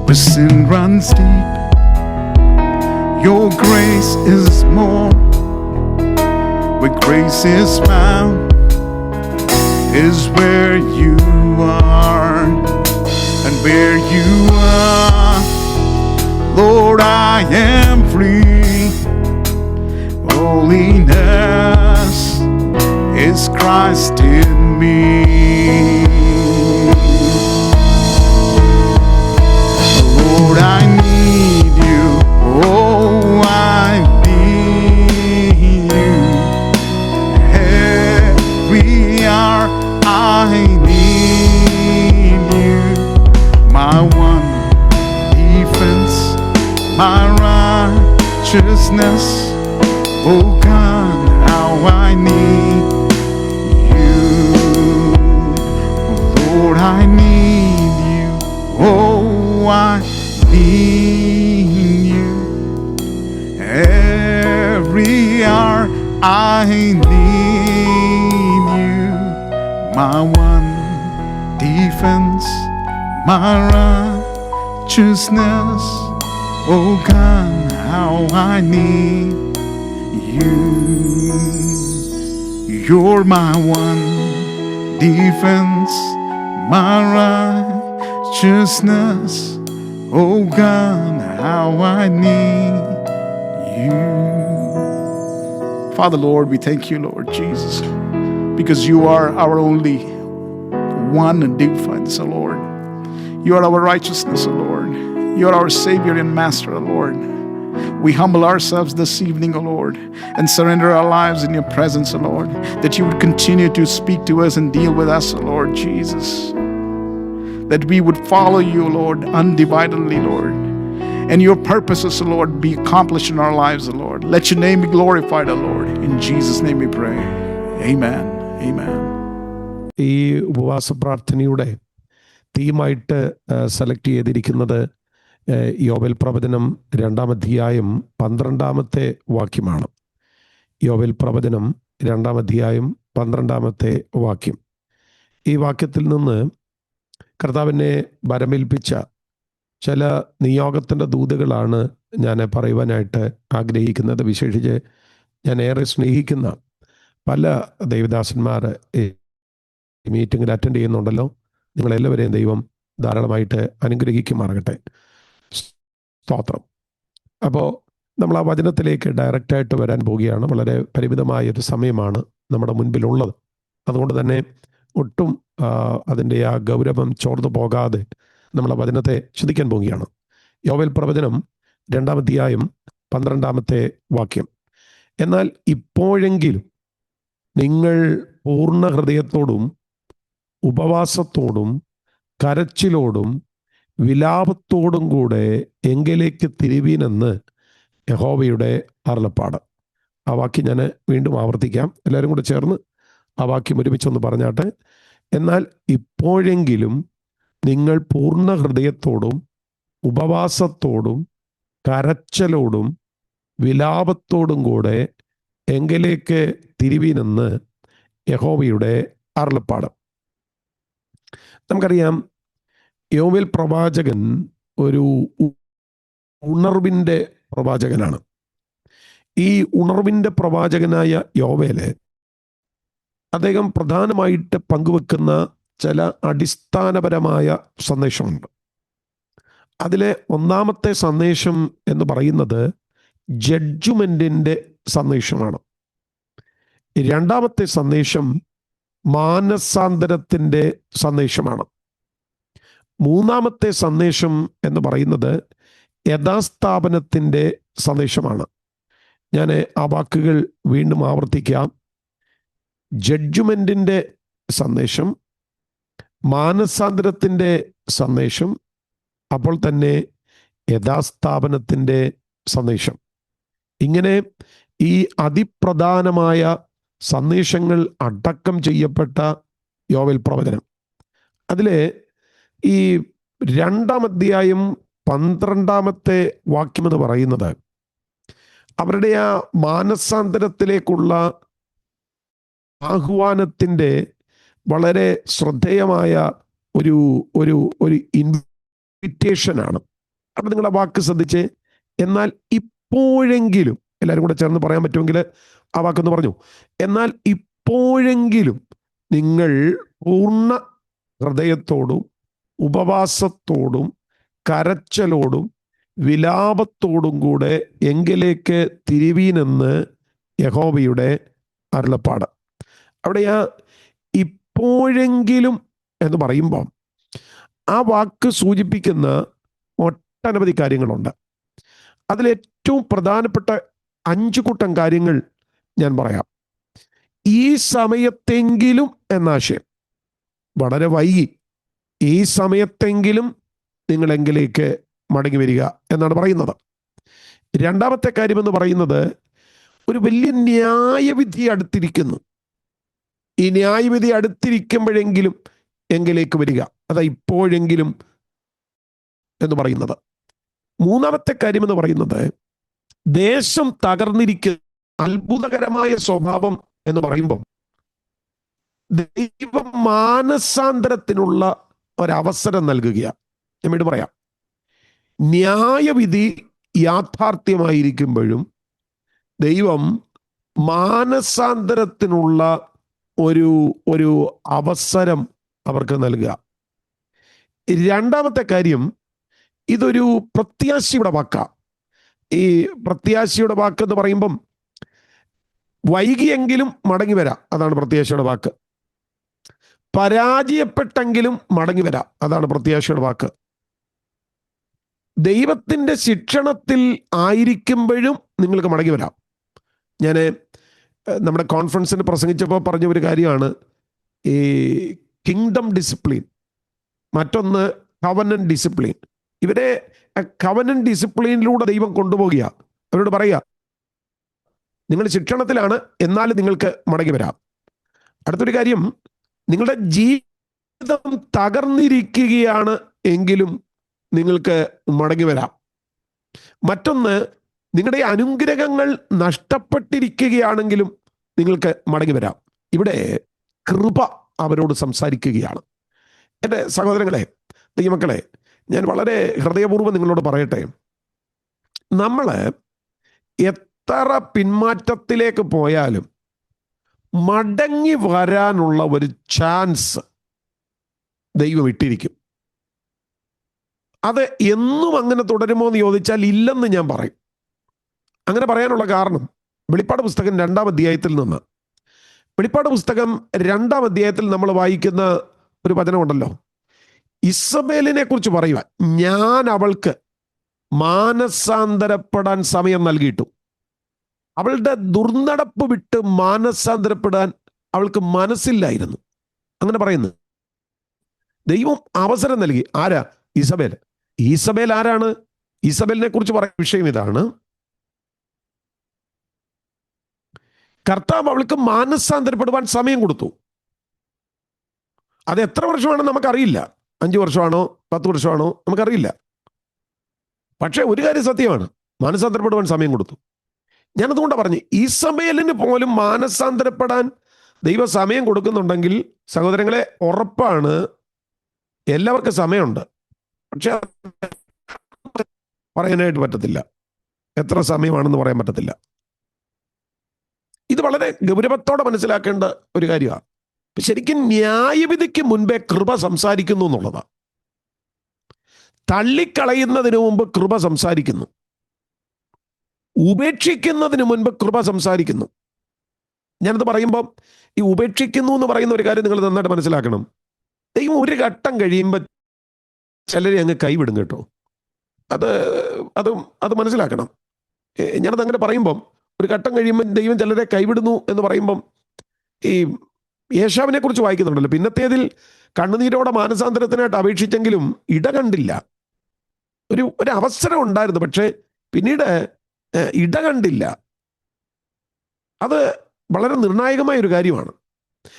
Where sin runs deep, your grace is more. Where grace is found is where you are. And where you are, Lord, I am free. Holiness is Christ in me. Lord, I need you. Oh, I need you. Every hour I need you. My one defense, my righteousness. Oh God, how I need you. Lord, I need you. Oh, I need you. Every hour I need you. My one defense, my righteousness. Oh God, how I need you. You're my one defense, my righteousness. Oh God, how I need you. Father, Lord, we thank you, Lord Jesus, because you are our only one defense, O Lord. You are our righteousness, O Lord. You are our Savior and Master, O Lord. We humble ourselves this evening, O Lord, and surrender our lives in your presence, O Lord, that you would continue to speak to us and deal with us, O Lord Jesus, that we would follow you, Lord, undividedly, Lord, and your purposes, O Lord, be accomplished in our lives, O Lord. Let your name be glorified, O Lord. In Jesus' name we pray. Amen. Amen. ഈ ഉപവാസ പ്രാർത്ഥനയുടെ തീമായിട്ട് select ചെയ്തിരിക്കുന്നത് യോവേൽ പ്രവചനം 2-ാം അധ്യായം 12-ാമത്തെ വാക്യമാണ്. യോവേൽ പ്രവചനം 2-ാം അധ്യായം 12-ാമത്തെ വാക്യം. ഈ വാക്യത്തിൽ നിന്ന് കർത്താവിനെ വരമേൽപ്പിച്ച ചില നിയോഗത്തിൻ്റെ ദൂതുകളാണ് ഞാൻ പറയുവാനായിട്ട് ആഗ്രഹിക്കുന്നത്. വിശേഷിച്ച് ഞാൻ ഏറെ സ്നേഹിക്കുന്ന പല ദൈവദാസന്മാർ മീറ്റിങ്ങിൽ അറ്റൻഡ് ചെയ്യുന്നുണ്ടല്ലോ. നിങ്ങളെല്ലാവരെയും ദൈവം ധാരാളമായിട്ട് അനുഗ്രഹിക്കുമാറാകട്ടെ. സ്തോത്രം. അപ്പോൾ നമ്മൾ ആ വചനത്തിലേക്ക് ഡയറക്റ്റായിട്ട് വരാൻ പോവുകയാണ്. വളരെ പരിമിതമായൊരു സമയമാണ് നമ്മുടെ മുൻപിലുള്ളത്. അതുകൊണ്ട് തന്നെ ഒട്ടും അതിൻ്റെ ആ ഗൗരവം ചോർന്നു പോകാതെ നമ്മൾ ആ വചനത്തെ ശ്രദ്ധിക്കാൻ പോവുകയാണ്. യോവേൽ പ്രവചനം 2-ാം അധ്യായം 12-ാമത്തെ വാക്യം. എന്നാൽ ഇപ്പോഴെങ്കിലും നിങ്ങൾ പൂർണ്ണ ഹൃദയത്തോടും ഉപവാസത്തോടും കരച്ചിലോടും വിലാപത്തോടും കൂടെ എങ്കിലേക്ക് തിരുവീനെന്ന് യഹോവയുടെ അരുളപ്പാട്. ആ വാക്യം ഞാൻ വീണ്ടും ആവർത്തിക്കാം. എല്ലാവരും കൂടെ ചേർന്ന് ആ വാക്യം ഒരുമിച്ചൊന്ന് പറഞ്ഞാട്ടെ. എന്നാൽ ഇപ്പോഴെങ്കിലും നിങ്ങൾ പൂർണ്ണ ഹൃദയത്തോടും ഉപവാസത്തോടും കരച്ചിലോടും വിലാപത്തോടും കൂടെ എങ്കിലേക്ക് തിരുവീനെന്ന് യഹോവയുടെ അരുളപ്പാട്. നമുക്കറിയാം, യോവേൽ പ്രവാചകൻ ഒരു ഉണർവിൻ്റെ പ്രവാചകനാണ്. ഈ ഉണർവിൻ്റെ പ്രവാചകനായ യോവേല് അദ്ദേഹം പ്രധാനമായിട്ട് പങ്കുവെക്കുന്ന ചില അടിസ്ഥാനപരമായ സന്ദേശമുണ്ട്. അതിലെ ഒന്നാമത്തെ സന്ദേശം എന്ന് പറയുന്നത് ജഡ്ജ്മെൻറ്റിൻ്റെ സന്ദേശമാണ്. രണ്ടാമത്തെ സന്ദേശം മാനസാന്തരത്തിൻ്റെ സന്ദേശമാണ്. മൂന്നാമത്തെ സന്ദേശം എന്ന് പറയുന്നത് യഥാസ്ഥാപനത്തിൻ്റെ സന്ദേശമാണ്. ഞാൻ ആ വാക്കുകൾ വീണ്ടും ആവർത്തിക്കാം. ജഡ്ജ്മെൻറ്റിൻ്റെ സന്ദേശം, മാനസാന്തരത്തിൻ്റെ സന്ദേശം, അപ്പോൾ തന്നെ യഥാസ്ഥാപനത്തിൻ്റെ സന്ദേശം. ഇങ്ങനെ ഈ അതിപ്രധാനമായ സന്ദേശങ്ങൾ അടക്കം ചെയ്യപ്പെട്ട യോവേൽ പ്രവചനം, അതിലെ ഈ 2-ാം അധ്യായം 12-ാമത്തെ വാക്യമെന്ന് പറയുന്നത് അവരുടെ ആ മാനസാന്തരത്തിലേക്കുള്ള ആഹ്വാനത്തിൻ്റെ വളരെ ശ്രദ്ധേയമായ ഒരു ഒരു ഒരു ഇൻവിറ്റേഷനാണ്. അപ്പം നിങ്ങൾ ആ വാക്ക് ശ്രദ്ധിച്ച്, എന്നാൽ ഇപ്പോഴെങ്കിലും, എല്ലാവരും കൂടെ ചേർന്ന് പറയാൻ പറ്റുമെങ്കിൽ ആ വാക്കൊന്ന് പറഞ്ഞു. എന്നാൽ ഇപ്പോഴെങ്കിലും നിങ്ങൾ പൂർണ്ണ ഹൃദയത്തോടും ഉപവാസത്തോടും കരച്ചലോടും വിലാപത്തോടും കൂടെ എങ്കിലേക്ക് തിരുവീനെന്ന് യഹോവയുടെ അരുളപ്പാട്. അവിടെ ആ ഇപ്പോഴെങ്കിലും എന്ന് പറയുമ്പം ആ വാക്ക് സൂചിപ്പിക്കുന്ന ഒട്ടനവധി കാര്യങ്ങളുണ്ട്. അതിലേറ്റവും പ്രധാനപ്പെട്ട 5 കൂട്ടം കാര്യങ്ങൾ ഞാൻ പറയാം. ഈ സമയത്തെങ്കിലും എന്ന ആശയം, വളരെ വൈകി, ഈ സമയത്തെങ്കിലും നിങ്ങളെങ്കിലേക്ക് മടങ്ങി വരിക എന്നാണ് പറയുന്നത്. രണ്ടാമത്തെ കാര്യമെന്ന് പറയുന്നത് ഒരു വലിയ ന്യായവിധി അടുത്തിരിക്കുന്നു. ഈ ന്യായവിധി അടുത്തിരിക്കുമ്പോഴെങ്കിലും എങ്കിലേക്ക് വരിക, അതാ ഇപ്പോഴെങ്കിലും എന്ന് പറയുന്നത്. മൂന്നാമത്തെ കാര്യമെന്ന് പറയുന്നത് ദേശം തകർന്നിരിക്കുന്ന അത്ഭുതകരമായ സ്വഭാവം എന്ന് പറയുമ്പോൾ ദൈവം മാനസാന്തരത്തിനുള്ള ഒരവസരം നൽകുകയാണ്. നമ്മോട് പറയാം, ന്യായവിധി യാഥാർത്ഥ്യമായിരിക്കുമ്പോഴും ദൈവം മാനസാന്തരത്തിനുള്ള ഒരു അവസരം അവർക്ക് നൽകുക. രണ്ടാമത്തെ കാര്യം, ഇതൊരു പ്രത്യാശയുടെ വാക്കാണ്. ഈ പ്രത്യാശയുടെ വാക്ക് എന്ന് പറയുമ്പം വൈകിയെങ്കിലും മടങ്ങി വരാം, അതാണ് പ്രത്യാശയുടെ വാക്ക്. പരാജയപ്പെട്ടെങ്കിലും മടങ്ങി വരാം, അതാണ് പ്രത്യാശയുടെ വാക്ക്. ദൈവത്തിൻ്റെ ശിക്ഷണത്തിൽ ആയിരിക്കുമ്പോഴും നിങ്ങൾക്ക് മടങ്ങി വരാം. ഞാൻ നമ്മുടെ കോൺഫറൻസിന് പ്രസംഗിച്ചപ്പോൾ പറഞ്ഞ ഒരു കാര്യമാണ് ഈ കിങ്ഡം ഡിസിപ്ലിൻ, മറ്റൊന്ന് കവനന്റ് ഡിസിപ്ലിൻ. ഇവരെ കവനന്റ് ഡിസിപ്ലിനിലൂടെ ദൈവം കൊണ്ടുപോകുക. അവരോട് പറയുക, നിങ്ങൾ ശിക്ഷണത്തിലാണ്, എന്നാലും നിങ്ങൾക്ക് മടങ്ങി വരാം. അടുത്തൊരു കാര്യം, നിങ്ങളുടെ ജീവിതം തകർന്നിരിക്കുകയാണ് എങ്കിലും നിങ്ങൾക്ക് മടങ്ങി വരാം. മറ്റൊന്ന്, നിങ്ങളുടെ അനുഗ്രഹങ്ങൾ നഷ്ടപ്പെട്ടിരിക്കുകയാണെങ്കിലും നിങ്ങൾക്ക് മടങ്ങി വരാം. ഇവിടെ കൃപ അവരോട് സംസാരിക്കുകയാണ്. എൻ്റെ സഹോദരങ്ങളെ, ദൈവമക്കളെ, ഞാൻ വളരെ ഹൃദയപൂർവ്വം നിങ്ങളോട് പറയട്ടെ, നമ്മൾ എത്ര പിന്മാറ്റത്തിലേക്ക് പോയാലും മടങ്ങി വരാനുള്ള ഒരു ചാൻസ് ദൈവം ഇട്ടിരിക്കും. അത് എന്നും അങ്ങനെ തുടരുമോ എന്ന് ചോദിച്ചാൽ ഇല്ലെന്ന് ഞാൻ പറയും. അങ്ങനെ പറയാനുള്ള കാരണം, വെളിപ്പാട് പുസ്തകം 2-ാം അധ്യായത്തിൽ നിന്ന്, വെളിപ്പാട് പുസ്തകം 2-ാം അധ്യായത്തിൽ നമ്മൾ വായിക്കുന്ന ഒരു വചനമുണ്ടല്ലോ, ഇസബേലിനെ കുറിച്ച് പറയുക, ഞാൻ അവൾക്ക് മാനസാന്തരപ്പെടാൻ സമയം നൽകിയിട്ടു. അവളുടെ ദുർനടപ്പ് വിട്ട് മാനസാന്തരപ്പെടാൻ അവൾക്ക് മനസ്സില്ലായിരുന്നു. അങ്ങനെ പറയുന്നു. ദൈവം അവസരം നൽകി. ആരാ? ഇസബേൽ. ഈസബേൽ ആരാണ്? ഈസബേലിനെ കുറിച്ച് പറയുന്ന വിഷയം ഇതാണ്. കർത്താവ് അവൾക്ക് മാനസാന്തരപ്പെടുവാൻ സമയം കൊടുത്തു. അത് എത്ര വർഷമാണെന്ന് നമുക്കറിയില്ല. 5 വർഷമാണോ 10 വർഷമാണോ നമുക്കറിയില്ല. പക്ഷേ ഒരു കാര്യം സത്യമാണ്, മാനസാന്തരപ്പെടുവാൻ സമയം കൊടുത്തു. ഞാനതുകൊണ്ടാണ് പറഞ്ഞു, ഈസബേലിന് പോലും മാനസാന്തരപ്പെടാൻ ദൈവ സമയം കൊടുക്കുന്നുണ്ടെങ്കിൽ സഹോദരങ്ങളെ, ഉറപ്പാണ് എല്ലാവർക്കും സമയമുണ്ട്. പക്ഷെ പറയാനായിട്ട് പറ്റത്തില്ല, എത്ര സമയമാണെന്ന് പറയാൻ പറ്റത്തില്ല. ഇത് വളരെ ഗൗരവത്തോടെ മനസ്സിലാക്കേണ്ട ഒരു കാര്യമാണ്. ശരിക്കും ന്യായവിധിക്ക് മുൻപേ കൃപ സംസാരിക്കുന്നു എന്നുള്ളതാണ്. തള്ളിക്കളയുന്നതിന് മുമ്പ് കൃപ സംസാരിക്കുന്നു, ഉപേക്ഷിക്കുന്നതിന് മുൻപ് കൃപ സംസാരിക്കുന്നു. ഞാനത് പറയുമ്പോൾ ഈ ഉപേക്ഷിക്കുന്നു എന്ന് പറയുന്ന ഒരു കാര്യം നിങ്ങൾ നന്നായിട്ട് മനസ്സിലാക്കണം. ദൈവം ഒരു ഘട്ടം കഴിയുമ്പോൾ ചിലരെ അങ്ങ് കൈവിടും കേട്ടോ. അത് മനസ്സിലാക്കണം. ഞാനത് അങ്ങനെ പറയുമ്പം, ഒരു ഘട്ടം കഴിയുമ്പോൾ ദൈവം ചിലരെ കൈവിടുന്നു എന്ന് പറയുമ്പം, ഈ യേശാവിനെ കുറിച്ച് വായിക്കുന്നുണ്ടല്ലോ, പിന്നത്തേതിൽ കണ്ണുനീരോടെ മാനസാന്തരത്തിനായിട്ട് അപേക്ഷിച്ചെങ്കിലും ഇടകണ്ടില്ല. ഒരു അവസരം ഉണ്ടായിരുന്നു, പക്ഷേ പിന്നീട് ഇടകണ്ടില്ല. അത് വളരെ നിർണായകമായ ഒരു കാര്യമാണ്.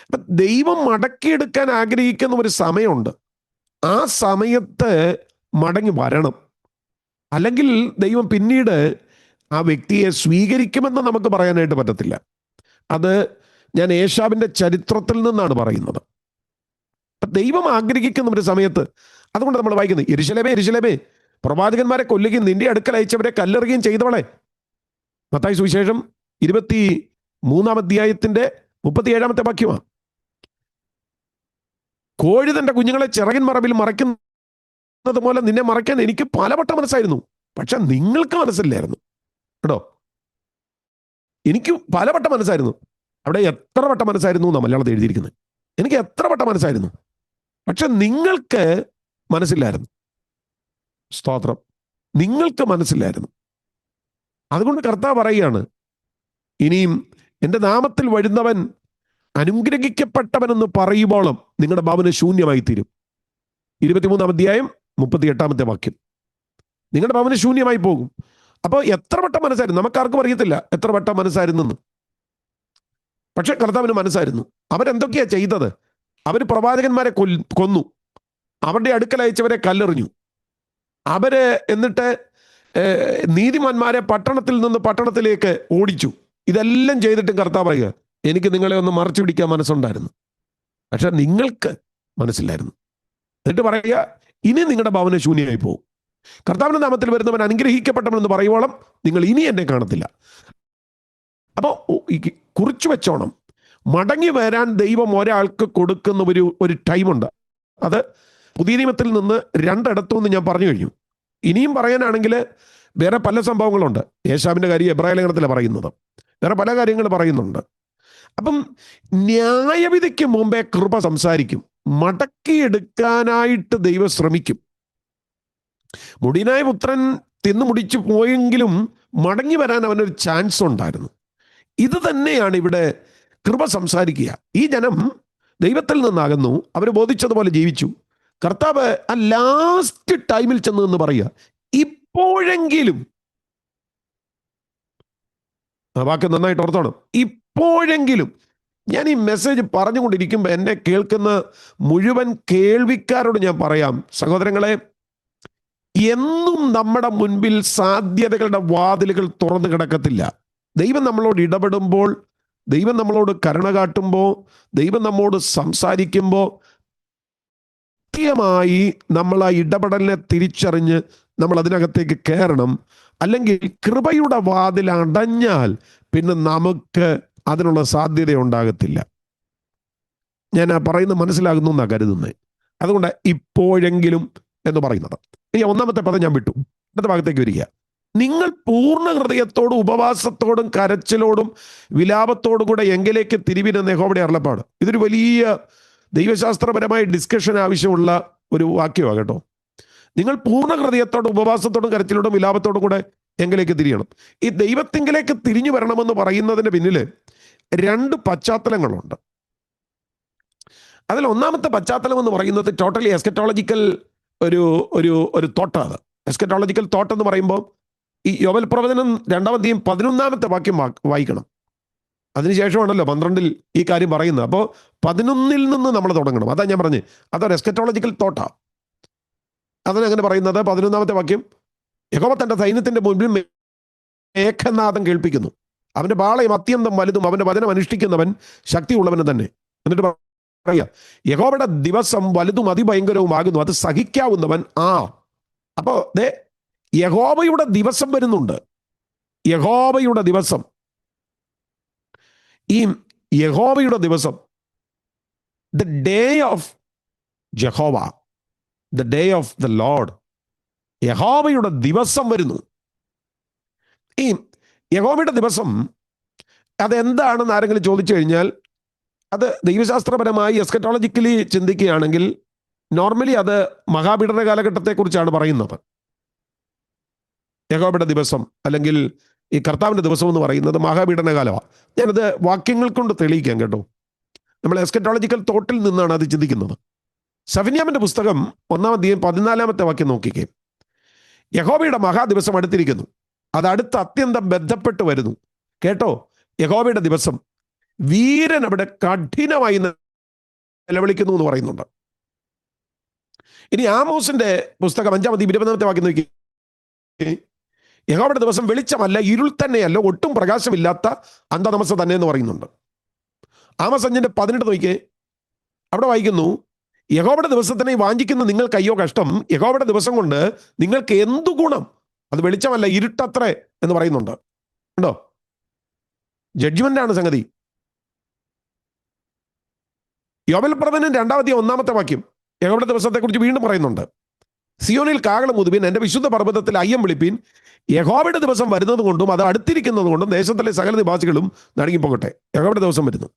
അപ്പം ദൈവം മടക്കിയെടുക്കാൻ ആഗ്രഹിക്കുന്ന ഒരു സമയമുണ്ട്. ആ സമയത്ത് മടങ്ങി വരണം. അല്ലെങ്കിൽ ദൈവം പിന്നീട് ആ വ്യക്തിയെ സ്വീകരിക്കുമെന്ന് നമുക്ക് പറയാനായിട്ട് പറ്റത്തില്ല. അത് ഞാൻ ഏശാവിൻ്റെ ചരിത്രത്തിൽ നിന്നാണ് പറയുന്നത്. ദൈവം ആഗ്രഹിക്കുന്ന ഒരു സമയത്ത്, അതുകൊണ്ട് നമ്മൾ വായിക്കുന്നത്, യെരൂശലേമേ യെരൂശലേമേ, പ്രവാചകന്മാരെ കൊല്ലുകയും നിന്റെ അടുക്കൽ അയച്ചവരെ കല്ലെറിയുകയും ചെയ്തവളെ. മത്തായി സുവിശേഷം 23-ാം അധ്യായത്തിന്റെ 37-ാമത്തെ വാക്യമാണ്. കോഴി തന്റെ കുഞ്ഞുങ്ങളെ ചിറകിൻ മറവിൽ മറയ്ക്കുന്നത് പോലെ നിന്നെ മറയ്ക്കാൻ എനിക്ക് പലവട്ടം മനസ്സായിരുന്നു, പക്ഷെ നിങ്ങൾക്ക് മനസ്സില്ലായിരുന്നു കേട്ടോ. എനിക്ക് പലവട്ടം മനസ്സായിരുന്നു. അവിടെ എത്ര വട്ടം മനസ്സായിരുന്നു എന്നാണ് മലയാളത്തിൽ എഴുതിയിരിക്കുന്നത്. എനിക്ക് എത്ര വട്ടം മനസ്സായിരുന്നു, പക്ഷെ നിങ്ങൾക്ക് മനസ്സില്ലായിരുന്നു. സ്തോത്രം, നിങ്ങൾക്ക് മനസ്സില്ലായിരുന്നു. അതുകൊണ്ട് കർത്താവ് പറയുകയാണ്, ഇനിയും എൻ്റെ നാമത്തിൽ വരുന്നവൻ അനുഗ്രഹിക്കപ്പെട്ടവനെന്ന് പറയുമ്പോളും നിങ്ങളുടെ ഭവനം ശൂന്യമായി തീരും. 23-ാം അധ്യായം 38-ാമത്തെ വാക്യം. നിങ്ങളുടെ ഭവനം ശൂന്യമായി പോകും. അപ്പോൾ എത്ര വട്ടം മനസ്സായിരുന്നു? നമുക്കാർക്കും അറിയത്തില്ല എത്ര വട്ടം മനസ്സായിരുന്നെന്ന്. പക്ഷെ കർത്താവിന് മനസ്സായിരുന്നു. അവരെന്തൊക്കെയാ ചെയ്തത്? അവർ പ്രവാചകന്മാരെ കൊന്നു, അവരുടെ അടുക്കൽ അയച്ചവരെ കല്ലെറിഞ്ഞു, അവര് എന്നിട്ട് നീതിമാന്മാരെ പട്ടണത്തിൽ നിന്ന് പട്ടണത്തിലേക്ക് ഓടിച്ചു. ഇതെല്ലാം ചെയ്തിട്ടും കർത്താവ് പറയുക, എനിക്ക് നിങ്ങളെ ഒന്ന് മറച്ചു പിടിക്കാൻ മനസ്സുണ്ടായിരുന്നു, പക്ഷെ നിങ്ങൾക്ക് മനസ്സില്ലായിരുന്നു. എന്നിട്ട് പറയുക, ഇനി നിങ്ങളുടെ ഭവനം ശൂന്യമായി പോകും. കർത്താവിന്റെ നാമത്തിൽ വരുന്നവൻ അനുഗ്രഹിക്കപ്പെട്ടവനെന്ന് പറയുവോളം നിങ്ങൾ ഇനി എന്നെ കാണത്തില്ല. അപ്പോൾ കുറിച്ചു വെച്ചോണം, മടങ്ങി വരാൻ ദൈവം ഒരാൾക്ക് കൊടുക്കുന്ന ഒരു ടൈമുണ്ട്. അത് പുതിയ നിയമത്തിൽ നിന്ന് രണ്ടിടത്തുനിന്ന് ഞാൻ പറഞ്ഞു കഴിഞ്ഞു. ഇനിയും പറയാനാണെങ്കിൽ വേറെ പല സംഭവങ്ങളുണ്ട്. യേശാവിൻ്റെ കാര്യം എബ്രായ ലേഖനത്തിലാണ് പറയുന്നത്, വേറെ പല കാര്യങ്ങൾ പറയുന്നുണ്ട്. അപ്പം ന്യായവിധിക്ക് മുമ്പേ കൃപ സംസാരിക്കും, മടക്കിയെടുക്കാനായിട്ട് ദൈവം ശ്രമിക്കും. മുടിയനായ പുത്രൻ തിന്നു മുടിച്ചു പോയെങ്കിലും മടങ്ങി വരാൻ അവനൊരു ചാൻസ് ഉണ്ടായിരുന്നു. ഇത് തന്നെയാണ് ഇവിടെ കൃപ സംസാരിക്കുക. ഈ ജനം ദൈവത്തിൽ നിന്നാകുന്നു, അവർ ബോധിച്ചതുപോലെ ജീവിച്ചു. കർത്താവ് ആ ലാസ്റ്റ് ടൈമിൽ ചെന്ന് എന്ന് പറയുക, ഇപ്പോഴെങ്കിലും, ആ വാക്ക് നന്നായിട്ട് ഓർത്തോണം, ഇപ്പോഴെങ്കിലും. ഞാൻ ഈ മെസ്സേജ് പറഞ്ഞുകൊണ്ടിരിക്കുമ്പോൾ എന്നെ കേൾക്കുന്ന മുഴുവൻ കേൾവിക്കാരോട് ഞാൻ പറയാം, സഹോദരങ്ങളെ, എന്നും നമ്മുടെ മുൻപിൽ സാധ്യതകളുടെ വാതിലുകൾ തുറന്നു കിടക്കത്തില്ല. ദൈവം നമ്മളോട് ഇടപെടുമ്പോൾ, ദൈവം നമ്മളോട് കരുണ കാട്ടുമ്പോൾ, ദൈവം നമ്മോട് സംസാരിക്കുമ്പോൾ കൃത്യമായി നമ്മൾ ആ ഇടപെടലിനെ തിരിച്ചറിഞ്ഞ് നമ്മൾ അതിനകത്തേക്ക് കയറണം. അല്ലെങ്കിൽ കൃപയുടെ വാതിൽ അടഞ്ഞാൽ പിന്നെ നമുക്ക് അതിനുള്ള സാധ്യത ഉണ്ടാകത്തില്ല. ഞാൻ ആ പറയുന്നത് മനസ്സിലാകുന്നു എന്നാണ് കരുതുന്നത്. അതുകൊണ്ട് ഇപ്പോഴെങ്കിലും എന്ന് പറയുന്നത്. ഇനി ഒന്നാമത്തെ പദം ഞാൻ വിട്ടു, അടുത്ത ഭാഗത്തേക്ക് വരിക. നിങ്ങൾ പൂർണ്ണ ഹൃദയത്തോടും ഉപവാസത്തോടും കരച്ചിലോടും വിലാപത്തോടും കൂടെ എങ്കിലേക്ക് തിരിവിനെന്ന് യഹോവയുടെ അരുളപ്പാട്. ഇതൊരു വലിയ ദൈവശാസ്ത്രപരമായ ഡിസ്കഷൻ ആവശ്യമുള്ള ഒരു വാക്യമാണ് കേട്ടോ. നിങ്ങൾ പൂർണ്ണ ഹൃദയത്തോടും ഉപവാസത്തോടും കരച്ചിലോടും വിലാപത്തോടും കൂടെ എങ്കിലേക്ക് തിരിയണം. ഈ ദൈവത്തിങ്കിലേക്ക് തിരിഞ്ഞു വരണമെന്ന് പറയുന്നതിന് പിന്നിൽ രണ്ട് പശ്ചാത്തലങ്ങളുണ്ട്. അതിൽ ഒന്നാമത്തെ പശ്ചാത്തലം എന്ന് പറയുന്നത് ടോട്ടലി എസ്കറ്റോളജിക്കൽ ഒരു തോട്ടാണ്. എസ്കറ്റോളജിക്കൽ തോട്ട് എന്ന് പറയുമ്പോൾ ഈ യോവേൽ പ്രവചനം 2-ാം അധ്യായം 11-ാമത്തെ വാക്യം വായിക്കണം. അതിനുശേഷമാണല്ലോ 12-ൽ ഈ കാര്യം പറയുന്നത്. അപ്പോൾ 11-ൽ നിന്ന് നമ്മൾ തുടങ്ങണം. അതാ ഞാൻ പറഞ്ഞത്, അതൊരു എസ്കറ്റോളജിക്കൽ തോട്ടാണ്. അതിനങ്ങനെ പറയുന്നത് 11-ാമത്തെ വാക്യം, യഹോവ തന്റെ സൈന്യത്തിന്റെ മുൻപിൽ മേഘനാദം കേൾപ്പിക്കുന്നു, അവന്റെ പാളയം അത്യന്തം വലുതും അവന്റെ വചനം അനുഷ്ഠിക്കുന്നവൻ ശക്തിയുള്ളവന് തന്നെ. എന്നിട്ട് പറയാ, യഹോവയുടെ ദിവസം വലുതും അതിഭയങ്കരവും ആകുന്നു, അത് സഹിക്കാവുന്നവൻ അപ്പോ യഹോവയുടെ ദിവസം വരുന്നുണ്ട്. യഹോവയുടെ ദിവസം, ഈ യഹോവയുടെ ദിവസം, the day of Jehovah, the day of the Lord, യഹോവയുടെ ദിവസം വരുന്നു. ഈ യഹോവയുടെ ദിവസം അതെന്താണെന്ന് ആരെങ്കിലും ചോദിച്ചു കഴിഞ്ഞാൽ, അത് ദൈവശാസ്ത്രപരമായി എസ്കറ്റോളജിക്കലി ചിന്തിക്കുകയാണെങ്കിൽ നോർമലി അത് മഹാപീഡന കാലഘട്ടത്തെക്കുറിച്ചാണ് പറയുന്നത്. യഹോവയുടെ ദിവസം അല്ലെങ്കിൽ ഈ കർത്താവിൻ്റെ ദിവസം എന്ന് പറയുന്നത് മഹാപീഡന കാലമാണ്. ഞാനത് വാക്യങ്ങൾ കൊണ്ട് തെളിയിക്കാം കേട്ടോ. നമ്മൾ എസ്കറ്റോളജിക്കൽ തോട്ടിൽ നിന്നാണ് അത് ചിന്തിക്കുന്നത്. സഫന്യാമിന്റെ പുസ്തകം 1-ാം അധ്യായം 14-ാമത്തെ വാക്യം നോക്കിക്കേ. യഹോവയുടെ മഹാദിവസം അടുത്തിരിക്കുന്നു, അത് അടുത്ത് അത്യന്തം ബന്ധപ്പെട്ട് വരുന്നു. കേട്ടോ, യഹോവയുടെ ദിവസം, വീരൻ അവിടെ കഠിനമായി നിലവിളിക്കുന്നു എന്ന് പറയുന്നുണ്ട്. ഇനി ആമോസിന്റെ പുസ്തകം 5-ാം അധ്യായം 20-ാമത്തെ വാക്യം നോക്കി. യഹോവയുടെ ദിവസം വെളിച്ചമല്ല, ഇരുൾ തന്നെയല്ല, ഒട്ടും പ്രകാശമില്ലാത്ത അന്ധതമസ്സ തന്നെ എന്ന് പറയുന്നുണ്ട്. ആമോസ് 5:18 നോക്കിയേ. അവിടെ വായിക്കുന്നു, യഹോവയുടെ ദിവസത്തിനെ വാഞ്ചിക്കുന്ന നിങ്ങൾക്ക് അയ്യോ കഷ്ടം, യഹോവയുടെ ദിവസം കൊണ്ട് നിങ്ങൾക്ക് എന്തു ഗുണം, അത് വെളിച്ചമല്ല ഇരുട്ടത്രേ എന്ന് പറയുന്നുണ്ട്. ഉണ്ടോ? ജഡ്ജ്മെന്റ് ആണ് സംഗതി. യോവേൽ പ്രവചനം 2-ാം അധ്യായം 1-ാമത്തെ വാക്യം യഹോവയുടെ ദിവസത്തെക്കുറിച്ച് വീണ്ടും പറയുന്നുണ്ട്. സിയോനിൽ കാഹളം ഊതുവിൻ, എൻ്റെ വിശുദ്ധ പർവ്വതത്തിൽ അയ്യം വിളിപ്പിൻ, യഹോവയുടെ ദിവസം വരുന്നത് കൊണ്ടും അത് അടുത്തിരിക്കുന്നത് കൊണ്ടും ദേശത്തിലെ സകല നിവാസികളും നടുങ്ങിപ്പോകട്ടെ. യഹോവയുടെ ദിവസം വരുന്നു.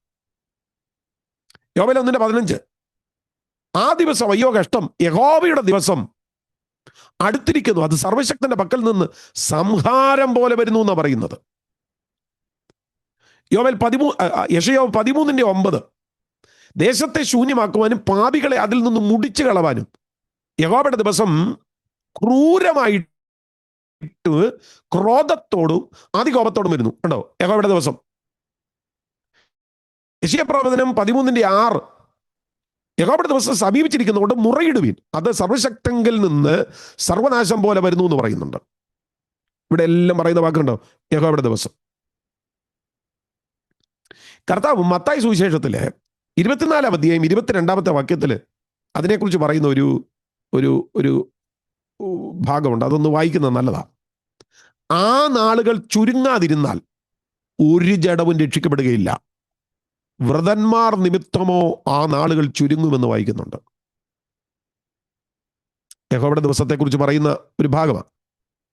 യോവേൽ 1:15, ആ ദിവസം അയ്യോ കഷ്ടം, യഹോവയുടെ ദിവസം അടുത്തിരിക്കുന്നു, അത് സർവശക്തന്റെ പക്കൽ നിന്ന് സംഹാരം പോലെ വരുന്നു എന്നാണ് പറയുന്നത്. യെശയ്യാവ് 13:9, ദേശത്തെ ശൂന്യമാക്കുവാനും പാപികളെ അതിൽ നിന്ന് മുടിച്ചു കളവാനും യഹോവയുടെ ദിവസം ക്രൂരമായിട്ട് ക്രോധത്തോടും അതികോപത്തോടും വരുന്നു. കണ്ടോ, യഹോവയുടെ ദിവസം. യെശയ്യാ പ്രവചനം 13:6, യഹോവയുടെ ദിവസം സമീപിച്ചിരിക്കുന്നതുകൊണ്ട് മുറയിടുവിൻ, അത് സർവശക്തങ്കിൽ നിന്ന് സർവനാശം പോലെ വരുന്നു എന്ന് പറയുന്നുണ്ട്. ഇവിടെ എല്ലാം പറയുന്ന വാക്കുണ്ടോ, യഹോവയുടെ ദിവസം. കർത്താവ് മത്തായി സുവിശേഷത്തില് 24-ാം അധ്യായം 22-ാമത്തെ വാക്യത്തിൽ അതിനെക്കുറിച്ച് പറയുന്ന ഒരു ഭാഗമുണ്ട്. അതൊന്ന് വായിക്കുന്നത് നല്ലതാണ്. ആ നാളുകൾ ചുരുങ്ങാതിരുന്നാൽ ഒരു ജഡവും രക്ഷിക്കപ്പെടുകയില്ല, വ്രതന്മാർ നിമിത്തമോ ആ നാളുകൾ ചുരുങ്ങുമെന്ന് വായിക്കുന്നുണ്ട്. യഹോവയുടെ ദിവസത്തെക്കുറിച്ച് പറയുന്ന ഒരു ഭാഗമാണ്.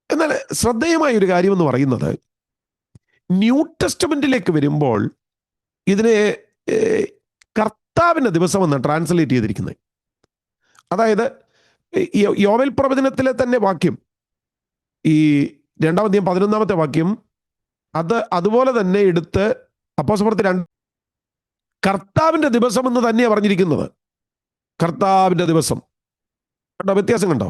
എന്നാൽ ശ്രദ്ധേയമായ ഒരു കാര്യമെന്ന് പറയുന്നത്, ന്യൂ ടെസ്റ്റമെന്റിലേക്ക് വരുമ്പോൾ ഇതിനെ കർത്താവിൻ്റെ ദിവസം എന്ന് ട്രാൻസ്ലേറ്റ് ചെയ്തിരിക്കുന്നത്. അതായത് യോവേൽ പ്രവചനത്തിലെ തന്നെ വാക്യം, ഈ 2-ാം അധ്യായം 11-ാമത്തെ വാക്യം, അത് അതുപോലെ തന്നെ എടുത്ത് അപ്പോസ്തലപ്രവൃത്തി കർത്താവിൻ്റെ ദിവസം എന്ന് തന്നെയാണ് പറഞ്ഞിരിക്കുന്നത്. കർത്താവിൻ്റെ ദിവസം കണ്ടോ, വ്യത്യാസം കണ്ടോ?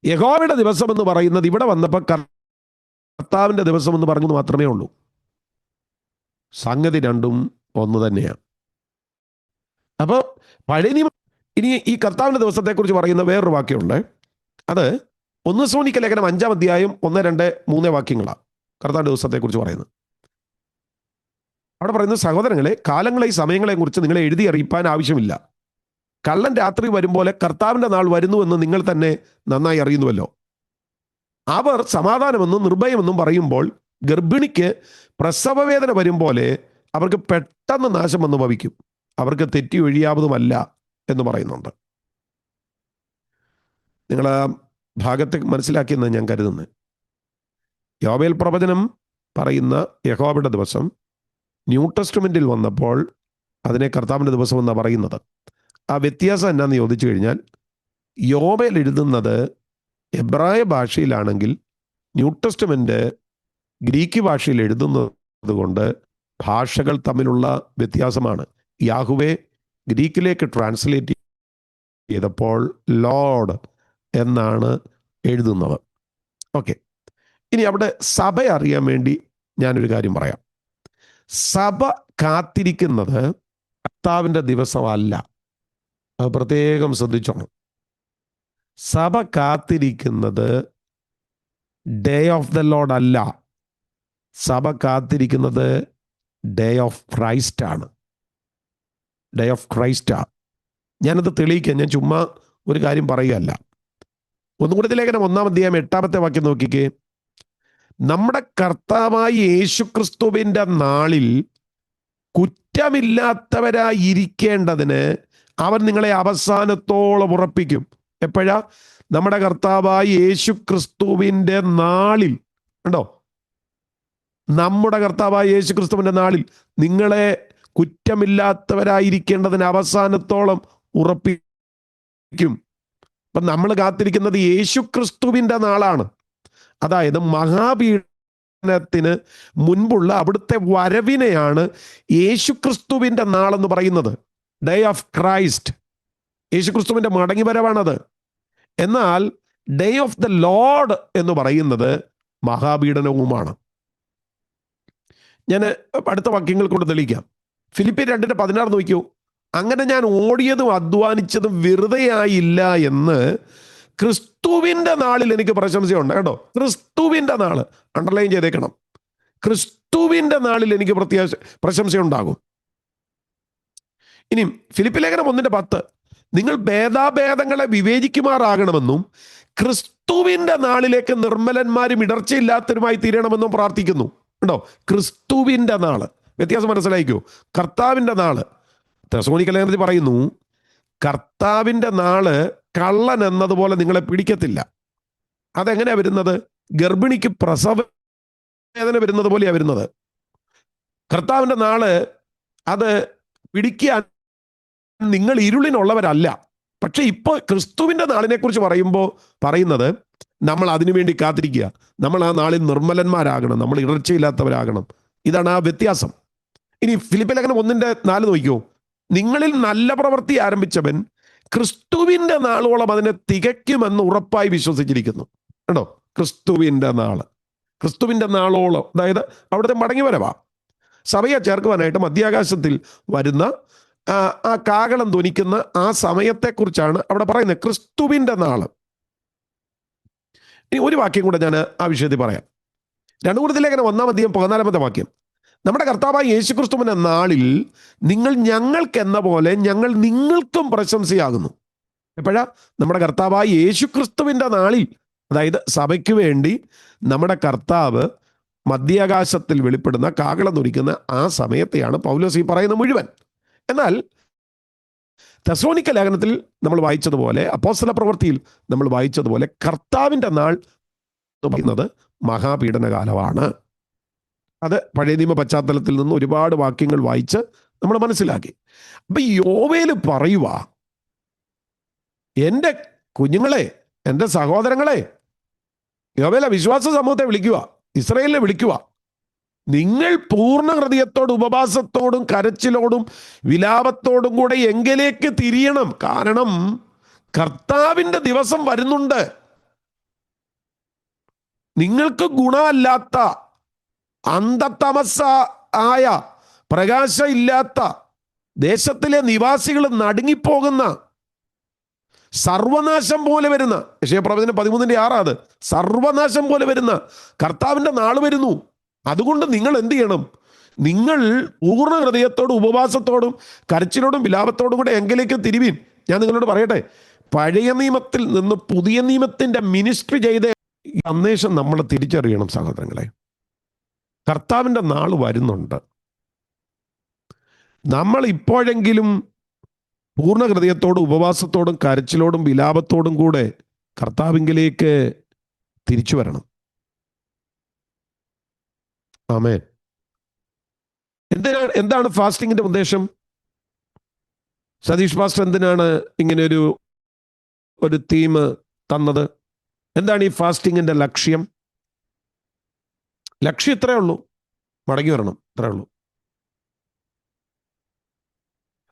യഹോവയുടെ ദിവസം എന്ന് പറയുന്നത് ഇവിടെ വന്നപ്പോൾ കർത്താവിൻ്റെ ദിവസം എന്ന് പറഞ്ഞത് മാത്രമേ ഉള്ളൂ. സംഗതി രണ്ടും ഒന്ന് തന്നെയാണ്. അപ്പോൾ പഴയ നിയമം ഇനി ഈ കർത്താവിൻ്റെ ദിവസത്തെക്കുറിച്ച് പറയുന്ന വേറൊരു വാക്യമുണ്ട്. അത് 1 തെസ്സലോനിക്ക ലേഖനം 5-ാം അധ്യായം 1, 2, 3 വാക്യങ്ങളാണ് കർത്താവിൻ്റെ ദിവസത്തെക്കുറിച്ച് പറയുന്നത്. അവിടെ പറയുന്നത്, സഹോദരങ്ങളെ, കാലങ്ങളെയും സമയങ്ങളെയും കുറിച്ച് നിങ്ങളെ എഴുതി അറിയിപ്പാൻ ആവശ്യമില്ല. കള്ളൻ രാത്രി വരും പോലെ കർത്താവിൻ്റെ നാൾ വരുന്നുവെന്ന് നിങ്ങൾ തന്നെ നന്നായി അറിയുന്നുവല്ലോ. അവർ സമാധാനമെന്നും നിർഭയമെന്നും പറയുമ്പോൾ ഗർഭിണിക്ക് പ്രസവവേദന വരും പോലെ അവർക്ക് പെട്ടെന്ന് നാശം വന്നു ഭവിക്കും. അവർക്ക് തെറ്റി ഒഴിയാവുന്നതുമല്ല എന്ന് പറയുന്നുണ്ട്. നിങ്ങൾ ആ ഭാഗത്തെ മനസ്സിലാക്കിയെന്ന് ഞാൻ കരുതുന്നത്. യോവേൽ പ്രവചനം പറയുന്ന യഹോവയുടെ ദിവസം ന്യൂ ടെസ്റ്റ്മെന്റിൽ വന്നപ്പോൾ അതിനെ കർത്താവിൻ്റെ ദിവസം എന്നാണ് പറയുന്നത്. ആ വ്യത്യാസം എന്നാന്ന് ചോദിച്ചു കഴിഞ്ഞാൽ, യോവേൽ എഴുതുന്നത് എബ്രായ ഭാഷയിലാണെങ്കിൽ ന്യൂ ടെസ്റ്റ്മെന്റ് ഗ്രീക്ക് ഭാഷയിൽ എഴുതുന്നത് കൊണ്ട് ഭാഷകൾ തമ്മിലുള്ള വ്യത്യാസമാണ്. യാഹുവേ ഗ്രീക്കിലേക്ക് ട്രാൻസ്ലേറ്റ് ചെയ്തപ്പോൾ ലോർഡ് എന്നാണ് എഴുതുന്നത്. ഓക്കെ, ഇനി അവിടെ സഭ അറിയാൻ വേണ്ടി ഞാനൊരു കാര്യം പറയാം. സഭ കാത്തിരിക്കുന്നത് കർത്താവിൻ്റെ ദിവസമല്ല. അത് പ്രത്യേകം ശ്രദ്ധിച്ചോണം. സഭ കാത്തിരിക്കുന്നത് ഡേ ഓഫ് ദ ലോർഡ് അല്ല. സഭ കാത്തിരിക്കുന്നത് ഡേ ഓഫ് ക്രൈസ്റ്റ് ആണ്. ഡേ ഓഫ് ക്രൈസ്റ്റാണ്. ഞാനത് തെളിയിക്കാം. ഞാൻ ചുമ്മാ ഒരു കാര്യം പറയുകയല്ല. 1 കൊരിന്ത്യർ ലേഖനം 1-ാം അധ്യായം 8-ാമത്തെ വാക്യം നോക്കിക്കേ. നമ്മുടെ കർത്താവായ യേശുക്രിസ്തുവിൻ്റെ നാളിൽ കുറ്റമില്ലാത്തവരായിരിക്കേണ്ടതിന് അവൻ നിങ്ങളെ അവസാനത്തോളം ഉറപ്പിക്കും. എപ്പോഴാ? നമ്മുടെ കർത്താവായ യേശുക്രിസ്തുവിൻ്റെ നാളിൽ. കണ്ടോ? നമ്മുടെ കർത്താവായ യേശുക്രിസ്തുവിൻ്റെ നാളിൽ നിങ്ങളെ കുറ്റമില്ലാത്തവരായിരിക്കേണ്ടതിന് അവസാനത്തോളം ഉറപ്പിക്കും. അപ്പം നമ്മൾ കാത്തിരിക്കുന്നത് യേശുക്രിസ്തുവിൻ്റെ നാളാണ്. അതായത് മഹാപീഡനത്തിന് മുൻപുള്ള അവിടുത്തെ വരവിനെയാണ് യേശുക്രിസ്തുവിൻ്റെ നാളെന്ന് പറയുന്നത്. ഡേ ഓഫ് ക്രൈസ്റ്റ്, യേശുക്രിസ്തുവിൻ്റെ മടങ്ങി വരവാണത്. എന്നാൽ ഡേ ഓഫ് ദ ലോർഡ് എന്ന് പറയുന്നത് മഹാപീഡനവുമാണ്. ഞാൻ അടുത്ത വാക്യങ്ങൾ കൊണ്ട് തെളിയിക്കാം. ഫിലിപ്പിയർ 2:16 നോക്കൂ. അങ്ങനെ ഞാൻ ഓടിയതും അധ്വാനിച്ചതും വെറുതെയായില്ല എന്ന് ക്രിസ്തുവിൻ്റെ നാളിൽ എനിക്ക് പ്രശംസയുണ്ട്. കേട്ടോ, ക്രിസ്തുവിൻ്റെ നാള് അണ്ടർലൈൻ ചെയ്തേക്കണം. ക്രിസ്തുവിൻ്റെ നാളിൽ എനിക്ക് പ്രശംസയുണ്ടാകും. ഇനി ഫിലിപ്പി ലേഖനം 1:10, നിങ്ങൾ ഭേദാഭേദങ്ങളെ വിവേചിക്കുമാറാകണമെന്നും ക്രിസ്തുവിൻ്റെ നാളിലേക്ക് നിർമ്മലന്മാരും ഇടർച്ചയില്ലാത്തവരുമായി തീരണമെന്നും പ്രാർത്ഥിക്കുന്നു. കേട്ടോ, ക്രിസ്തുവിൻ്റെ നാള്. വ്യത്യാസം മനസ്സിലായിക്കോ? കർത്താവിൻ്റെ നാള്. തെസ്സലോനിക്ക ലേഖനത്തിൽ പറയുന്നു, കർത്താവിൻ്റെ നാള് കള്ളൻ എന്നതുപോലെ നിങ്ങളെ പിടിക്കത്തില്ല. അതെങ്ങനെയാ വരുന്നത്? ഗർഭിണിക്ക് പ്രസവ വേദന വരുന്നത് പോലെയാണ് വരുന്നത്. കർത്താവിൻ്റെ നാള് അത് പിടിക്കാൻ നിങ്ങൾ ഇരുളിനുള്ളവരല്ല. പക്ഷെ ഇപ്പോൾ ക്രിസ്തുവിൻ്റെ നാളിനെ കുറിച്ച് പറയുന്നത് നമ്മൾ അതിനുവേണ്ടി കാത്തിരിക്കുക. നമ്മൾ ആ നാളിൽ നിർമ്മലന്മാരാകണം, നമ്മൾ ഇടർച്ചയില്ലാത്തവരാകണം. ഇതാണ് ആ വ്യത്യാസം. ഇനി ഫിലിപ്പി ലേഖനം 1:4 നോക്കിയോ. നിങ്ങളിൽ നല്ല പ്രവൃത്തി ആരംഭിച്ചവൻ ക്രിസ്തുവിൻ്റെ നാളോളം അതിനെ തികയ്ക്കുമെന്ന് ഉറപ്പായി വിശ്വസിച്ചിരിക്കുന്നു. കേട്ടോ, ക്രിസ്തുവിൻ്റെ നാള്, ക്രിസ്തുവിൻ്റെ നാളോളം, അതായത് അവിടുത്തെ മടങ്ങി വരവാ. സഭയെ ചേർക്കുവാനായിട്ട് മധ്യാകാശത്തിൽ വരുന്ന ആ കാഹളം ധ്വനിക്കുന്ന ആ സമയത്തെക്കുറിച്ചാണ് അവിടെ പറയുന്നത്, ക്രിസ്തുവിൻ്റെ നാള്. ഇനി ഒരു വാക്യം കൂടെ ഞാൻ ആ വിഷയത്തിൽ പറയാം. 2 കൊരിന്ത്യർ ലേഖനം 1-ാം അധ്യായം 14-ാമത്തെ വാക്യം. നമ്മുടെ കർത്താവായ യേശുക്രിസ്തുവിൻ്റെ നാളിൽ നിങ്ങൾ ഞങ്ങൾക്കെന്ന പോലെ ഞങ്ങൾ നിങ്ങൾക്കും പ്രശംസയാകുന്നു. എപ്പോഴാ? നമ്മുടെ കർത്താവായ യേശുക്രിസ്തുവിൻ്റെ നാളിൽ, അതായത് സഭയ്ക്ക് വേണ്ടി നമ്മുടെ കർത്താവ് മധ്യാകാശത്തിൽ വെളിപ്പെടുന്ന കാഹളം ധ്വനിക്കുന്ന ആ സമയത്തെയാണ് പൗലോസ് ഈ പറയുന്ന മുഴുവൻ. എന്നാൽ തെസ്സലോനിക്ക ലേഖനത്തിൽ നമ്മൾ വായിച്ചതുപോലെ, അപ്പോസ്തല പ്രവൃത്തിയിൽ നമ്മൾ വായിച്ചതുപോലെ, കർത്താവിൻ്റെ നാൾ എന്ന് പറയുന്നത് മഹാപീഡനകാലമാണ്. അത് പഴയ നിയമ പശ്ചാത്തലത്തിൽ നിന്ന് ഒരുപാട് വാക്യങ്ങൾ വായിച്ച് നമ്മൾ മനസ്സിലാക്കി. അപ്പൊ യോവേല് പറയുക, എൻ്റെ കുഞ്ഞുങ്ങളെ, എൻ്റെ സഹോദരങ്ങളെ, യോവേല വിശ്വാസ സമൂഹത്തെ വിളിക്കുക, ഇസ്രായേലിനെ വിളിക്കുക, നിങ്ങൾ പൂർണ്ണ ഹൃദയത്തോടും ഉപവാസത്തോടും കരച്ചിലോടും വിലാപത്തോടും കൂടെ എങ്കിലേക്ക് തിരിയണം. കാരണം കർത്താവിൻ്റെ ദിവസം വരുന്നുണ്ട്. നിങ്ങൾക്ക് ഗുണമല്ലാത്ത, അന്ധതമസ ആയ, പ്രകാശം ഇല്ലാത്ത ദേശത്തിലെ നിവാസികൾ നടുങ്ങിപ്പോകുന്ന, സർവനാശം പോലെ വരുന്ന, യെശയ്യാപ്രവചനം 13:6 അത്, സർവനാശം പോലെ വരുന്ന കർത്താവിൻ്റെ നാൾ വരുന്നു. അതുകൊണ്ട് നിങ്ങൾ എന്ത് ചെയ്യണം? നിങ്ങൾ പൂർണ്ണ ഹൃദയത്തോടും ഉപവാസത്തോടും കരച്ചിലോടും വിലാപത്തോടും കൂടെ എങ്കിലേക്ക് തിരിവീൻ. ഞാൻ നിങ്ങളോട് പറയട്ടെ, പഴയ നിയമത്തിൽ നിന്ന് പുതിയ നിയമത്തിൻ്റെ മിനിസ്ട്രി ചെയ്ത ഈ സന്ദേശം നമ്മൾ തിരിച്ചറിയണം സഹോദരങ്ങളെ. കർത്താവിൻ്റെ നാൾ വരുന്നുണ്ട്. നമ്മൾ ഇപ്പോഴെങ്കിലും പൂർണ്ണ ഹൃദയത്തോടും ഉപവാസത്തോടും കരച്ചിലോടും വിലാപത്തോടും കൂടെ കർത്താവിങ്കിലേക്ക് തിരിച്ചു വരണം. ആമേൻ. എന്താണ് ഫാസ്റ്റിങ്ങിന്റെ ഉദ്ദേശം? സതീഷ് പാസ്റ്റർ എന്തിനാണ് ഇങ്ങനെ ഒരു തീം തന്നത്? എന്താണ് ഈ ഫാസ്റ്റിങ്ങിന്റെ ലക്ഷ്യം? ലക്ഷ്യം ഇത്രയേ ഉള്ളൂ, മടങ്ങി വരണം, ഇത്രയേ ഉള്ളൂ.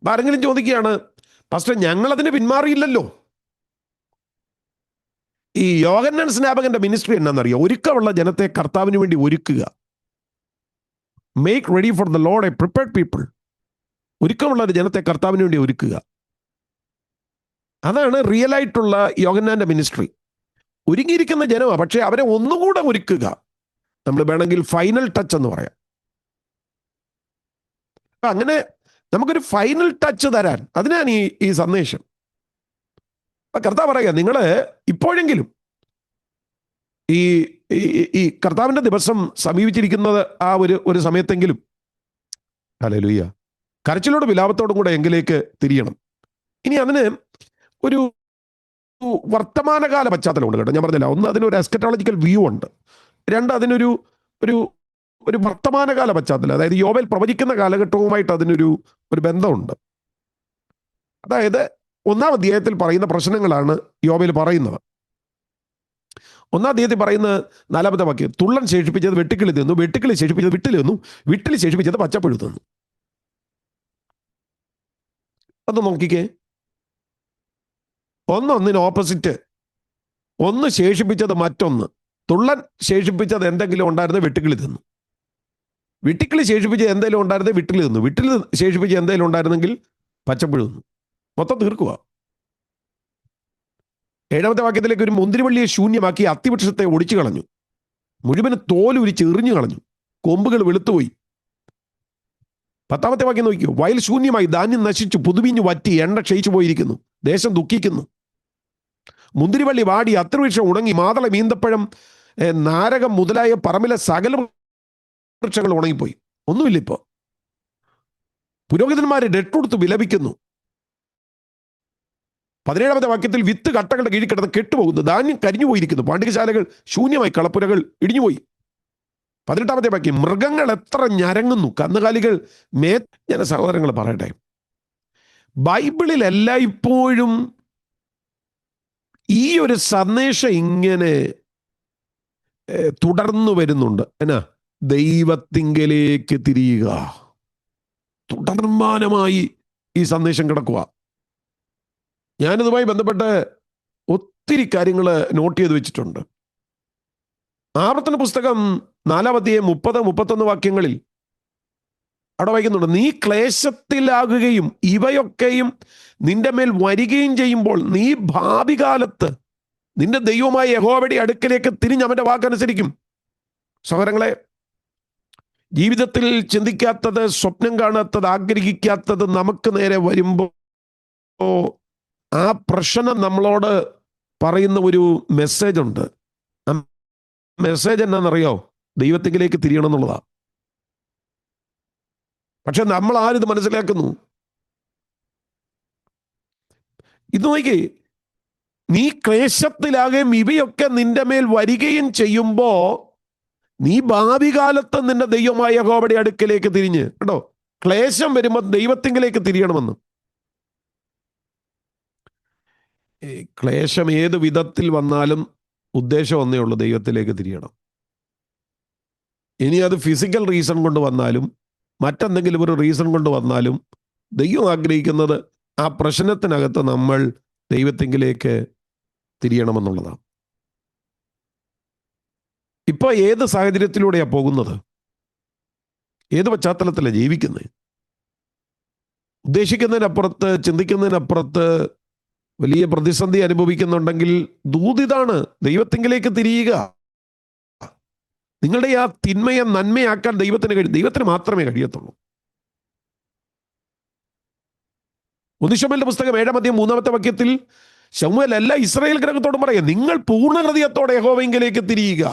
അപ്പൊ ആരെങ്കിലും ചോദിക്കുകയാണ്, പാസ്റ്റർ ഞങ്ങളതിന് പിന്മാറിയില്ലല്ലോ. ഈ യോഹന്നാൻ സ്നാപകന്റെ മിനിസ്ട്രി എന്നാണെന്നറിയോ? ഒരുക്കമുള്ള ജനത്തെ കർത്താവിന് വേണ്ടി ഒരുക്കുക. Make ready for the Lord a prepared people. ഒരുക്കമുള്ള ഒരു ജനത്തെ കർത്താവിന് വേണ്ടി ഒരുക്കുക. അതാണ് റിയൽ ആയിട്ടുള്ള യോഹന്നാന്റെ മിനിസ്ട്രി. ഒരുങ്ങിയിരിക്കുന്ന ജനമാണ്, പക്ഷേ അവരെ ഒന്നുകൂടെ ഒരുക്കുക. നമ്മൾ വേണമെങ്കിൽ ഫൈനൽ ടച്ച് എന്ന് പറയാം. അങ്ങനെ നമുക്കൊരു ഫൈനൽ ടച്ച് തരാൻ, അതിനാണ് ഈ സന്ദേശം. കർത്താവ് പറയുക, നിങ്ങൾ ഇപ്പോഴെങ്കിലും ഈ കർത്താവിൻ്റെ ദിവസം സമീപിച്ചിരിക്കുന്നത് ആ ഒരു സമയത്തെങ്കിലും, ഹല്ലേലൂയ, കരച്ചിലോടും വിലാപത്തോടും കൂടെ എങ്കിലേക്ക് തിരിയണം. ഇനി അതിന് ഒരു വർത്തമാനകാല പശ്ചാത്തലമുണ്ട് കേട്ടോ. ഞാൻ പറഞ്ഞില്ല, ഒന്ന് അതിനൊരു എസ്കറ്റോളജിക്കൽ വ്യൂ ഉണ്ട്, രണ്ട് അതിനൊരു ഒരു വർത്തമാനകാല പശ്ചാത്തലം, അതായത് യോവേൽ പ്രവചിക്കുന്ന കാലഘട്ടവുമായിട്ട് അതിനൊരു ബന്ധമുണ്ട്. അതായത് 1-ാം അധ്യായത്തിൽ പറയുന്ന പ്രശ്നങ്ങളാണ് യോവേൽ പറയുന്നത്. 1-ാം അധ്യായത്തിൽ പറയുന്ന 4-ാമത്തെ വാക്യം, തുള്ളൻ ശേഷിപ്പിച്ചത് വെട്ടുക്കിളി തിന്നു, വെട്ടുക്കിളി ശേഷിപ്പിച്ചത് വിട്ടിൽ തിന്നു, വിട്ടിൽ ശേഷിപ്പിച്ചത് പച്ചപ്പുഴു തിന്നു. അത് നോക്കിക്കേ, ഒന്നൊന്നിന് ഓപ്പോസിറ്റ്. ഒന്ന് ശേഷിപ്പിച്ചത് മറ്റൊന്ന്. തുള്ളൻ ശേഷിപ്പിച്ചത് എന്തെങ്കിലും ഉണ്ടായിരുന്നത് വെട്ടുക്കിളി തിന്നു, വെട്ടുക്കിളി ശേഷിപ്പിച്ചത് എന്തെങ്കിലും ഉണ്ടായിരുന്നത് വിട്ടിൽ തിന്നു, വിട്ടിൽ ശേഷിപ്പിച്ചത് എന്തെങ്കിലും ഉണ്ടായിരുന്നെങ്കിൽ പച്ചപ്പുഴു തിന്നു. മൊത്തം തീർക്കുക. 7-ാമത്തെ വാക്യത്തിലേക്ക് ഒരു മുന്തിരിവള്ളിയെ ശൂന്യമാക്കി അത്തിവൃക്ഷത്തെ ഒടിച്ചു കളഞ്ഞു, മുഴുവന് തോലുരിച്ച് എറിഞ്ഞു കളഞ്ഞു, കൊമ്പുകൾ വെളുത്തുപോയി. 10-ാമത്തെ വാക്യം നോക്കിയോ, വയൽ ശൂന്യമായി, ധാന്യം നശിച്ചു, പുതുവീഞ്ഞു വറ്റി, എണ്ണ ക്ഷയിച്ചു പോയിരിക്കുന്നു, ദേശം ദുഃഖിക്കുന്നു. മുന്തിരിവള്ളി വാടി, അത്തിവൃക്ഷം ഉണങ്ങി, മാതള, മീന്തപ്പഴം, നാരകം മുതലായ പറമ്പിലെ സകല വൃക്ഷങ്ങൾ ഉണങ്ങിപ്പോയി. ഒന്നുമില്ല. ഇപ്പോൾ പുരോഹിതന്മാരെ രട്ടുകൊടുത്ത് വിലപിക്കുന്നു. 17-ാമത്തെ വാക്യത്തിൽ വിത്ത് കട്ടകളുടെ കീഴിൽ കിടന്ന് കെട്ടുപോകുന്നു, ധാന്യം കരിഞ്ഞു പോയിരിക്കുന്നു, പാണ്ടികശാലകൾ ശൂന്യമായി, കളപ്പുരകൾ ഇടിഞ്ഞുപോയി. 18-ാമത്തെ വാക്യം, മൃഗങ്ങൾ എത്ര ഞരങ്ങുന്നു, കന്നുകാലികൾ ഞാൻ സഹോദരങ്ങൾ പറയട്ടെ, ബൈബിളിൽ എല്ലായ്പ്പോഴും ഈ ഒരു സന്ദേശം ഇങ്ങനെ തുടർന്നു വരുന്നുണ്ട്. എന്നാ? ദൈവത്തിങ്കലേക്ക് തിരിയുക. തുടർമാനമായി ഈ സന്ദേശം കിടക്കുക. ഞാനിതുമായി ബന്ധപ്പെട്ട് ഒത്തിരി കാര്യങ്ങൾ നോട്ട് ചെയ്ത് വെച്ചിട്ടുണ്ട്. ആവർത്തന പുസ്തകം 4-ാം അധ്യായം 30-31 വാക്യങ്ങളിൽ അവിടെ വായിക്കുന്നുണ്ട്, നീ ക്ലേശത്തിലാകുകയും ഇവയൊക്കെയും നിന്റെ മേൽ വരികയും ചെയ്യുമ്പോൾ നീ ഭാവി കാലത്ത് നിന്റെ ദൈവമായ യഹോവയുടെ അടുക്കലേക്ക് തിരിഞ്ഞ് അവൻ്റെ വാക്കനുസരിക്കും. സഹോദരങ്ങളെ, ജീവിതത്തിൽ ചിന്തിക്കാത്തത്, സ്വപ്നം കാണാത്തത്, ആഗ്രഹിക്കാത്തത് നമുക്ക് നേരെ വരുമ്പോൾ ആ പ്രശ്നം നമ്മളോട് പറയുന്ന ഒരു മെസ്സേജ് ഉണ്ട്. ആ മെസ്സേജ് എന്നാണെന്നറിയോ? ദൈവത്തിലേക്ക് തിരിയണം എന്നുള്ളതാണ്. പക്ഷെ നമ്മൾ ആരിത് മനസ്സിലാക്കുന്നു? ഇത് നോക്കി, നീ ക്ലേശത്തിലാകുകയും ഇവയൊക്കെ നിന്റെ മേൽ വരികയും ചെയ്യുമ്പോ നീ ഭാവി കാലത്ത് നിന്റെ ദൈവമായ യഹോവയുടെ അടുക്കലേക്ക് തിരിഞ്ഞ്, കേട്ടോ, ക്ലേശം വരുമ്പോൾ ദൈവത്തിങ്കിലേക്ക് തിരിയണമെന്ന്. ക്ലേശം ഏത് വിധത്തിൽ വന്നാലും ഉദ്ദേശം ഒന്നേ ഉള്ളൂ, ദൈവത്തിലേക്ക് തിരിയണം. ഇനി അത് ഫിസിക്കൽ റീസൺ കൊണ്ട് വന്നാലും മറ്റെന്തെങ്കിലും ഒരു റീസൺ കൊണ്ട് വന്നാലും ദൈവം ആഗ്രഹിക്കുന്നത് ആ പ്രശ്നത്തിനകത്ത് നമ്മൾ ദൈവത്തിങ്കിലേക്ക് തിരിയണമെന്നുള്ളതാണ്. ഇപ്പൊ ഏത് സാഹചര്യത്തിലൂടെയാ പോകുന്നത്? ഏത് പശ്ചാത്തലത്തിലാണ് ജീവിക്കുന്നത്? ഉദ്ദേശിക്കുന്നതിനപ്പുറത്ത്, ചിന്തിക്കുന്നതിനപ്പുറത്ത് വലിയ പ്രതിസന്ധി അനുഭവിക്കുന്നുണ്ടെങ്കിൽ ദൂതിതാണ്, ദൈവത്തിങ്കിലേക്ക് തിരിയുക. നിങ്ങളുടെ ആ തിന്മയെ നന്മയാക്കാൻ ദൈവത്തിന് മാത്രമേ കഴിയത്തുള്ളൂ. 1 ശമൂവേലിന്റെ പുസ്തകം 7-ാം അധ്യായം 3-ാമത്തെ വാക്യത്തിൽ ശമൂവേൽ എല്ലാ ഇസ്രായേൽ ഗ്രഹത്തോടും പറയാം, നിങ്ങൾ പൂർണ്ണ ഹൃദയത്തോടെ യഹോവയിലേക്ക് തിരിയുക.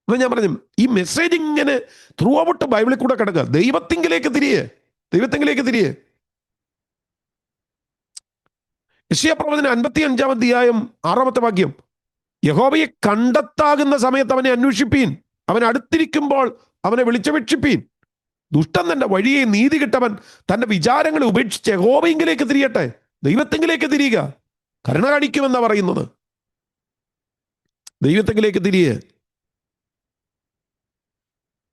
അപ്പൊ ഞാൻ പറഞ്ഞു, ഈ മെസ്സേജ് ഇങ്ങനെ ത്രൂ ഔട്ട് ബൈബിളിൽ കൂടെ കിടക്കുക, ദൈവത്തിങ്കിലേക്ക് തിരിയേ, ദൈവത്തിങ്കിലേക്ക് തിരിയേ. യെശയ്യാപ്രവചനം 55-ാം അധ്യായം 6-ാമത്തെ വാക്യം, യഹോവയെ കണ്ടെത്താകുന്ന സമയത്ത് അവനെ അന്വേഷിപ്പീൻ, അവൻ അടുത്തിരിക്കുമ്പോൾ അവനെ വിളിച്ചപേക്ഷിപ്പീൻ. ദുഷ്ടൻ തന്റെ വഴിയെ, നീതി കിട്ടവൻ തന്റെ വിചാരങ്ങളെ ഉപേക്ഷിച്ച് യഹോവയിങ്കിലേക്ക് തിരിയട്ടെ. ദൈവത്തിങ്കിലേക്ക് തിരിയുക, കരുണ കാണിക്കുമെന്നാ പറയുന്നത്. ദൈവത്തിങ്കിലേക്ക് തിരിയേ.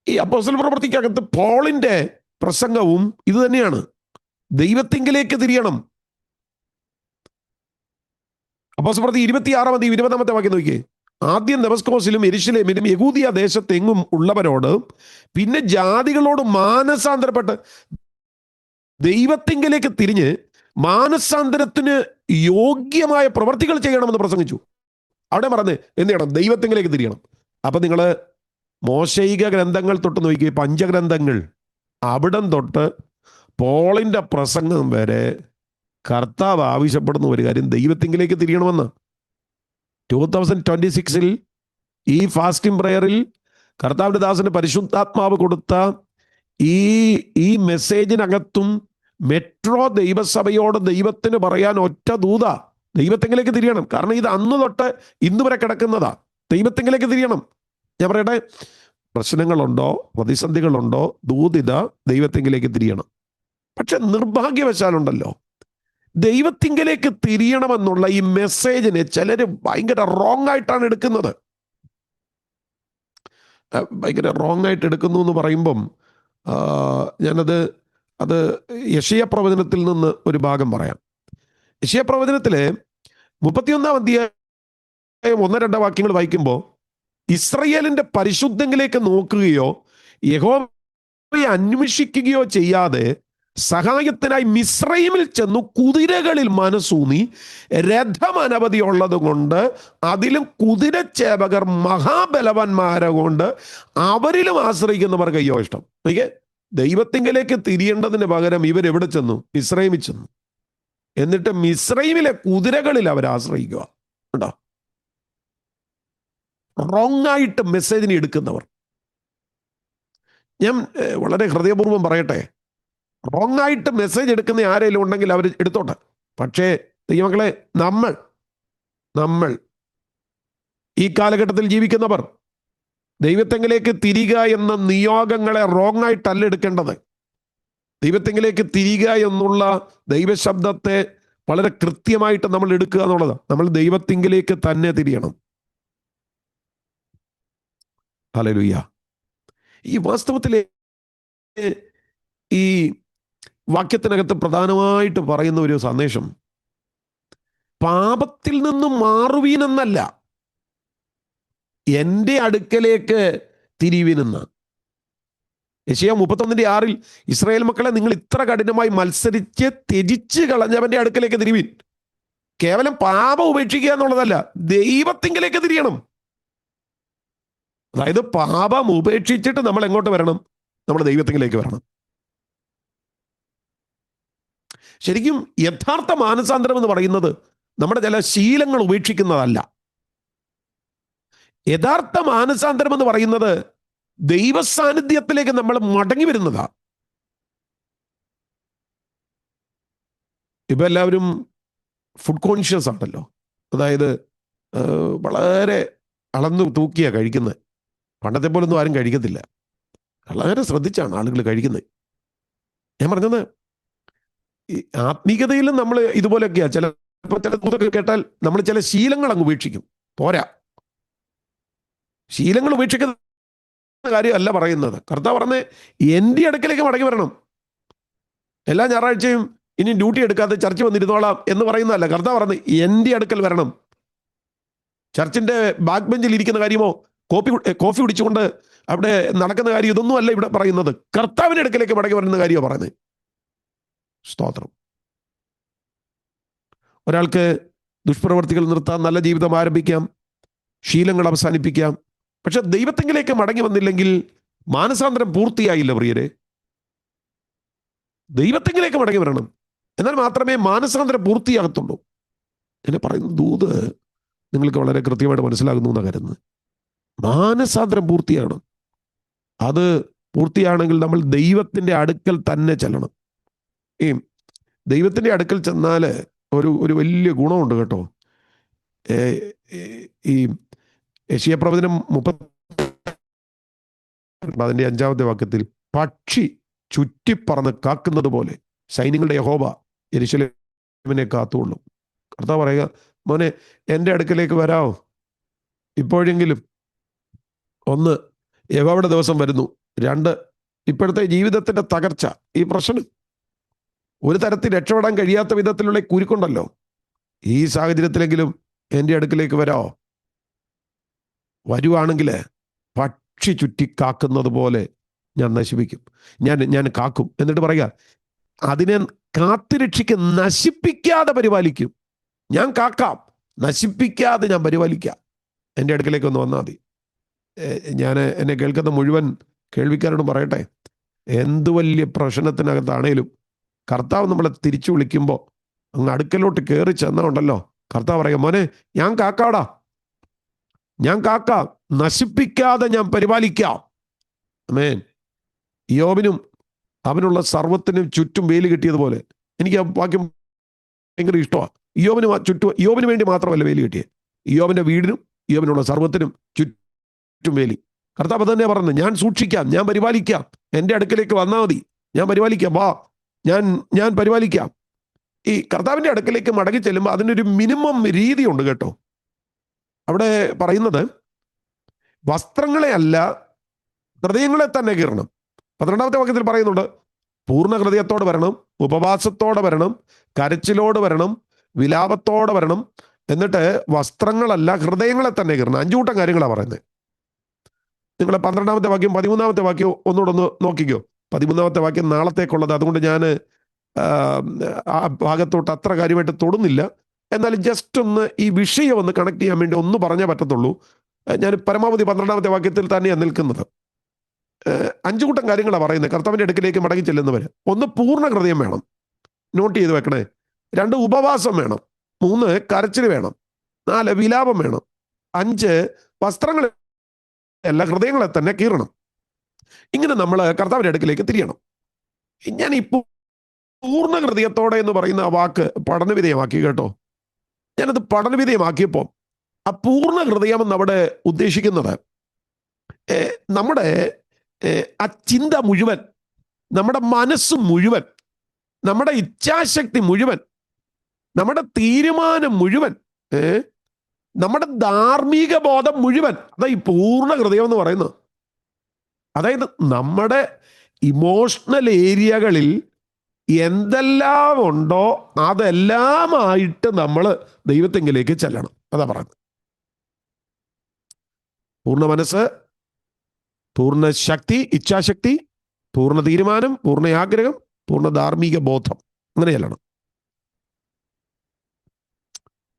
ഈ അപ്പോസ്തല പ്രവൃത്തിക്കകത്ത് പോളിന്റെ പ്രസംഗവും ഇത് തന്നെയാണ്, ദൈവത്തിങ്കിലേക്ക് തിരിയണം. അപ്പോസ്തല പ്രവൃത്തി 26-ാം അധ്യായം 20-ാമത്തെ വാക്യം നോക്കിയേ, ആദ്യം ദമസ്കോസിലും യെരൂശലേമിലും യഹൂദിയ ദേശത്തെങ്ങും ഉള്ളവരോട് പിന്നെ ജാതികളോട് മാനസാന്തരപ്പെട്ട് ദൈവത്തിങ്കിലേക്ക് തിരിഞ്ഞ് മാനസാന്തരത്തിന് യോഗ്യമായ പ്രവർത്തികൾ ചെയ്യണമെന്ന് പ്രസംഗിച്ചു. അവിടെ പറഞ്ഞ് എന്ത് ചെയ്യണം? ദൈവത്തിങ്കിലേക്ക് തിരിയണം. അപ്പൊ നിങ്ങള് മോശയിക ഗ്രന്ഥങ്ങൾ തൊട്ട് നോക്കി, പഞ്ചഗ്രന്ഥങ്ങൾ, അവിടം തൊട്ട് പോളിന്റെ പ്രസംഗം വരെ കർത്താവ് ആവശ്യപ്പെടുന്ന ഒരു കാര്യം ദൈവത്തിങ്കിലേക്ക് തിരിയണമെന്ന്. 2026 ഈ ഫാസ്റ്റിംഗ് പ്രയറിൽ കർത്താവിന്റെ ദാസന് പരിശുദ്ധാത്മാവ് കൊടുത്ത ഈ മെസ്സേജിനകത്തും മെട്രോ ദൈവസഭയോട് ദൈവത്തിന് പറയാൻ ഒറ്റ ദൂത, ദൈവത്തിങ്കിലേക്ക് തിരിയണം. കാരണം ഇത് അന്ന് തൊട്ട് ഇന്ന് വരെ കിടക്കുന്നതാ, ദൈവത്തിങ്കിലേക്ക് തിരിയണം. ഞാൻ പറയട്ടെ, പ്രശ്നങ്ങളുണ്ടോ, പ്രതിസന്ധികളുണ്ടോ, ദൂതിത ദൈവത്തിങ്കിലേക്ക് തിരിയണം. പക്ഷെ നിർഭാഗ്യവശാലുണ്ടല്ലോ, ദൈവത്തിങ്കിലേക്ക് തിരിയണമെന്നുള്ള ഈ മെസ്സേജിനെ ചിലര് ഭയങ്കര റോങ് ആയിട്ടാണ് എടുക്കുന്നത്. ഭയങ്കര റോങ് ആയിട്ട് എടുക്കുന്നു എന്ന് പറയുമ്പം ഞാനത് യെശയ്യാ പ്രവചനത്തിൽ നിന്ന് ഒരു ഭാഗം പറയാം. യെശയ്യാ പ്രവചനത്തിലെ 31-ാം അധ്യായം 1-2 വാക്യങ്ങൾ വായിക്കുമ്പോൾ, ഇസ്രയേലിന്റെ പരിശുദ്ധങ്കിലേക്ക് നോക്കുകയോ യഹോവയെ അന്വേഷിക്കുകയോ ചെയ്യാതെ സഹായത്തിനായി മിസ്രയീമിൽ ചെന്നു കുതിരകളിൽ മനസ്സൂന്നി, രഥം അനവധി ഉള്ളത് കൊണ്ട് അതിലും കുതിരച്ചേവകർ മഹാബലവാന്മാരെ കൊണ്ട് അവരിലും ആശ്രയിക്കുന്നവർക്ക് അയ്യോ ഇഷ്ടം. ദൈവത്തിങ്കിലേക്ക് തിരിയേണ്ടതിന് പകരം ഇവരെവിടെ ചെന്നു? മിസ്രയീമിൽ ചെന്നു. എന്നിട്ട് മിസ്രയീമിലെ കുതിരകളിൽ അവർ ആശ്രയിക്കുക. ഉണ്ടോ? റോങ് ആയിട്ട് മെസ്സേജിനെ എടുക്കുന്നവർ. ഞാൻ വളരെ ഹൃദയപൂർവ്വം പറയട്ടെ, റോങ് ആയിട്ട് മെസ്സേജ് എടുക്കുന്ന ആരെങ്കിലും ഉണ്ടെങ്കിൽ അവർ എടുത്തോട്ടെ. പക്ഷേ ദൈവമക്കളെ, നമ്മൾ ഈ കാലഘട്ടത്തിൽ ജീവിക്കുന്നവർ ദൈവത്തെങ്കിലേക്ക് തിരിയുക എന്ന നിയോഗങ്ങളെ റോങ് ആയിട്ടല്ല എടുക്കേണ്ടത്. ദൈവത്തെങ്കിലേക്ക് തിരിയുക എന്നുള്ള ദൈവശബ്ദത്തെ വളരെ കൃത്യമായിട്ട് നമ്മൾ എടുക്കുക എന്നുള്ളത്. നമ്മൾ ദൈവത്തിങ്കിലേക്ക് തന്നെ തിരിയണം. ഹല്ലേലൂയ. ഈ വാസ്തവത്തിലെ ഈ വാക്യത്തിനകത്ത് പ്രധാനമായിട്ട് പറയുന്ന ഒരു സന്ദേശം, പാപത്തിൽ നിന്നും മാറുവീനെന്നല്ല, എൻ്റെ അടുക്കലേക്ക് തിരിവീനെന്ന്. യെശയ്യാ 31-ന്റെ 6 ഇസ്രായേൽ മക്കളെ, നിങ്ങൾ ഇത്ര കഠിനമായി മത്സരിച്ച് ത്യജിച്ച് കളഞ്ഞവന്റെ അടുക്കലേക്ക് തിരിവീൻ. കേവലം പാപം ഉപേക്ഷിക്കുക എന്നുള്ളതല്ല, ദൈവത്തിങ്കിലേക്ക് തിരിയണം. അതായത് പാപം ഉപേക്ഷിച്ചിട്ട് നമ്മൾ എങ്ങോട്ട് വരണം? നമ്മൾ ദൈവത്തിങ്കിലേക്ക് വരണം. ശരിക്കും യഥാർത്ഥ മാനസാന്തരം എന്ന് പറയുന്നത് നമ്മുടെ ചില ശീലങ്ങൾ ഉപേക്ഷിക്കുന്നതല്ല. യഥാർത്ഥ മാനസാന്തരം എന്ന് പറയുന്നത് ദൈവസാന്നിധ്യത്തിലേക്ക് നമ്മൾ മടങ്ങി വരുന്നതാ. ഇപ്പൊ എല്ലാവരും ഫുഡ് കോൺഷ്യസ് ആണല്ലോ. അതായത് വളരെ അളന്നു തൂക്കിയാ കഴിക്കുന്നത്. പണ്ടത്തെ പോലൊന്നും ആരും കഴിക്കത്തില്ല. വളരെ ശ്രദ്ധിച്ചാണ് ആളുകൾ കഴിക്കുന്നത്. ഞാൻ പറഞ്ഞത് ഈ ആത്മീയതയിലും നമ്മൾ ഇതുപോലെയൊക്കെയാ. ചിലപ്പോൾ ചില ദൂതൊക്കെ കേട്ടാൽ നമ്മൾ ചില ശീലങ്ങൾ അങ്ങ് ഉപേക്ഷിക്കും. പോരാ, ശീലങ്ങൾ ഉപേക്ഷിക്കുന്ന കാര്യമല്ല പറയുന്നത്. കർത്താവ് പറഞ്ഞ് എൻ്റെ അടുക്കലേക്ക് മടങ്ങി വരണം. എല്ലാ ഞായറാഴ്ചയും ഇനി ഡ്യൂട്ടി എടുക്കാതെ ചർച്ച വന്നിരുന്നോളാം എന്ന് പറയുന്നതല്ല. കർത്താവ് പറഞ്ഞ് എൻ്റെ അടുക്കൽ വരണം. ചർച്ചിന്റെ ബാക്ക് ബെഞ്ചിൽ ഇരിക്കുന്ന കാര്യമോ കോഫി കുടിച്ചുകൊണ്ട് അവിടെ നടക്കുന്ന കാര്യം ഇതൊന്നും അല്ല ഇവിടെ പറയുന്നത്. കർത്താവിന്റെ അടുക്കലേക്ക് മടങ്ങി വരുന്ന കാര്യമാണ് പറയുന്നത്. സ്തോത്രം. ഒരാൾക്ക് ദുഷ്പ്രവർത്തികൾ നിർത്താം, നല്ല ജീവിതം ആരംഭിക്കാം, ശീലങ്ങൾ അവസാനിപ്പിക്കാം. പക്ഷെ ദൈവത്തെങ്കിലേക്ക് മടങ്ങി വന്നില്ലെങ്കിൽ മാനസാന്തരം പൂർത്തിയായില്ല പ്രിയരെ. ദൈവത്തെങ്കിലേക്ക് മടങ്ങി വരണം, എന്നാൽ മാത്രമേ മാനസാന്തരം പൂർത്തിയാകത്തുള്ളൂ. എന്നെ പറയുന്ന ദൂത് നിങ്ങൾക്ക് വളരെ കൃത്യമായിട്ട് മനസ്സിലാകുന്നു എന്നാണ് കരുതുന്നത്. മാനസാന്തരം പൂർത്തിയാണ്. അത് പൂർത്തിയാണെങ്കിൽ നമ്മൾ ദൈവത്തിൻ്റെ അടുക്കൽ തന്നെ ചെല്ലണം. ഈ ദൈവത്തിൻ്റെ അടുക്കൽ ചെന്നാൽ ഒരു വലിയ ഗുണമുണ്ട് കേട്ടോ. ഈ യെശയ്യാപ്രവചനം 30 അതിൻ്റെ 5-ാമത്തെ വാക്യത്തിൽ പക്ഷി ചുറ്റിപ്പറന്ന് കാക്കുന്നത് പോലെ സൈന്യങ്ങളുടെ യഹോവ യെരൂശലേമിനെ കാത്തുകൊള്ളും. കർത്താവ് പറയുക, മോനെ എൻ്റെ അടുക്കലേക്ക് വരാമോ? ഇപ്പോഴെങ്കിലും. 1, യഹോവയുടെ ദിവസം വരുന്നു. 2, ഇപ്പോഴത്തെ ജീവിതത്തിൻ്റെ തകർച്ച, ഈ പ്രശ്നം, ഒരു തരത്തിൽ രക്ഷപ്പെടാൻ കഴിയാത്ത വിധത്തിലുള്ള കുരുക്കുണ്ടല്ലോ. ഈ സാഹചര്യത്തിലെങ്കിലും എൻ്റെ അടുക്കലേക്ക് വരാമോ? വരുവാണെങ്കിൽ പക്ഷി ചുറ്റി കാക്കുന്നത് പോലെ ഞാൻ നശിപ്പിക്കും, ഞാൻ കാക്കും. എന്നിട്ട് പറയുക, അതിനെ കാത്തുരക്ഷിക്ക്, നശിപ്പിക്കാതെ പരിപാലിക്കും. ഞാൻ കാക്കാം, നശിപ്പിക്കാതെ ഞാൻ പരിപാലിക്കാം. എൻ്റെ അടുക്കലേക്ക് ഒന്ന് വന്നാൽ മതി. ഞാൻ എന്നെ കേൾക്കുന്ന മുഴുവൻ കേൾവിക്കാരോടും പറയട്ടെ, എന്ത് വലിയ പ്രശ്നത്തിനകത്താണേലും കർത്താവ് നമ്മളെ തിരിച്ചു വിളിക്കുമ്പോൾ അങ്ങ് അടുക്കലോട്ട് കയറി ചെന്നുണ്ടല്ലോ, കർത്താവ് പറയുക, മോനെ ഞാൻ കാക്കാടാ, ഞാൻ കാക്കാം, നശിപ്പിക്കാതെ ഞാൻ പരിപാലിക്കാം. ആമേൻ. യോബിനും അവനുള്ള സർവ്വത്തിനും ചുറ്റും വേലി കിട്ടിയതുപോലെ, എനിക്ക് ആ വാക്യം ഭയങ്കര ഇഷ്ടമാണ്. യോബിന് വേണ്ടി മാത്രമല്ല വേലി കിട്ടിയത്, യോബിന്റെ വീടിനും യോബിനുള്ള സർവ്വത്തിനും ചുറ്റും വേലി. കർത്താവ് തന്നെ പറഞ്ഞു, ഞാൻ സൂക്ഷിക്കാം, ഞാൻ പരിപാലിക്കാം, എൻ്റെ അടുക്കലേക്ക് വന്നാൽ മതി, ഞാൻ പരിപാലിക്കാം, വാ, ഞാൻ പരിപാലിക്കാം. ഈ കർത്താവിൻ്റെ അടുക്കലേക്ക് മടങ്ങി ചെല്ലുമ്പോൾ അതിനൊരു മിനിമം രീതിയുണ്ട് കേട്ടോ. അവിടെ പറയുന്നത് വസ്ത്രങ്ങളെ അല്ല, ഹൃദയങ്ങളെ തന്നെ കീറണം. 12-ാമത്തെ വാക്യത്തിൽ പറയുന്നുണ്ട്, പൂർണ്ണ ഹൃദയത്തോടെ വരണം, ഉപവാസത്തോടെ വരണം, കരച്ചിലോട് വരണം, വിലാപത്തോടെ വരണം. എന്നിട്ട് വസ്ത്രങ്ങളല്ല, ഹൃദയങ്ങളെ തന്നെ കീറണം. 5 കൂട്ടം കാര്യങ്ങളാണ് പറയുന്നത്. നിങ്ങൾ 12-ാമത്തെ വാക്യം 13-ാമത്തെ വാക്യം ഒന്നുകൂടെ ഒന്ന് നോക്കിക്കോ. 13-ാമത്തെ വാക്യം നാളത്തേക്കുള്ളത്, അതുകൊണ്ട് ഞാൻ ആ ഭാഗത്തോട്ട് അത്ര കാര്യമായിട്ട് തൊടുന്നില്ല. എന്നാലും ജസ്റ്റ് ഒന്ന് ഈ വിഷയം ഒന്ന് കണക്ട് ചെയ്യാൻ വേണ്ടി ഒന്ന് പറഞ്ഞേ പറ്റത്തുള്ളൂ. ഞാൻ പരമാവധി 12-ാമത്തെ വാക്യത്തിൽ തന്നെയാണ് നിൽക്കുന്നത്. 5 കൂട്ടം കാര്യങ്ങളാണ് പറയുന്നത് കർത്താവിൻ്റെ അടുക്കിലേക്ക് മടങ്ങി ചെല്ലുന്നവർ. 1, പൂർണ്ണ ഹൃദയം വേണം, നോട്ട് ചെയ്ത് വെക്കണേ. 2, ഉപവാസം വേണം. 3, കരച്ചിൽ വേണം. 4, വിലാപം വേണം. 5, വസ്ത്രങ്ങൾ അല്ല, ഹൃദയങ്ങളെ തന്നെ കീറണം. ഇങ്ങനെ നമ്മൾ കർത്താവിൻ്റെ അടുക്കിലേക്ക് തിരിയണം. ഞാൻ ഇപ്പോൾ പൂർണ്ണ ഹൃദയത്തോടെ എന്ന് പറയുന്ന ആ വാക്ക് പഠനവിധേയമാക്കി കേട്ടോ. ഞാനത് പഠനവിധേയമാക്കിയപ്പോൾ ആ പൂർണ്ണ ഹൃദയം എന്നവിടെ ഉദ്ദേശിക്കുന്നത് നമ്മുടെ ആ ചിന്ത മുഴുവൻ, നമ്മുടെ മനസ്സ് മുഴുവൻ, നമ്മുടെ ഇച്ഛാശക്തി മുഴുവൻ, നമ്മുടെ തീരുമാനം മുഴുവൻ, നമ്മുടെ ധാർമ്മിക ബോധം മുഴുവൻ, അതാ ഈ പൂർണ്ണ ഹൃദയം എന്ന് പറയുന്നത്. അതായത് നമ്മുടെ ഇമോഷണൽ ഏരിയകളിൽ എന്തെല്ലാം ഉണ്ടോ അതെല്ലാമായിട്ട് നമ്മൾ ദൈവത്തെങ്കിലേക്ക് ചെല്ലണം. അതാ പറയുന്നത്. പൂർണ്ണ മനസ്സ്, പൂർണ്ണ ശക്തി, ഇച്ഛാശക്തി, പൂർണ്ണ തീരുമാനം, പൂർണ്ണ ആഗ്രഹം, പൂർണ്ണ ധാർമ്മിക ബോധം, അങ്ങനെ ചെല്ലണം.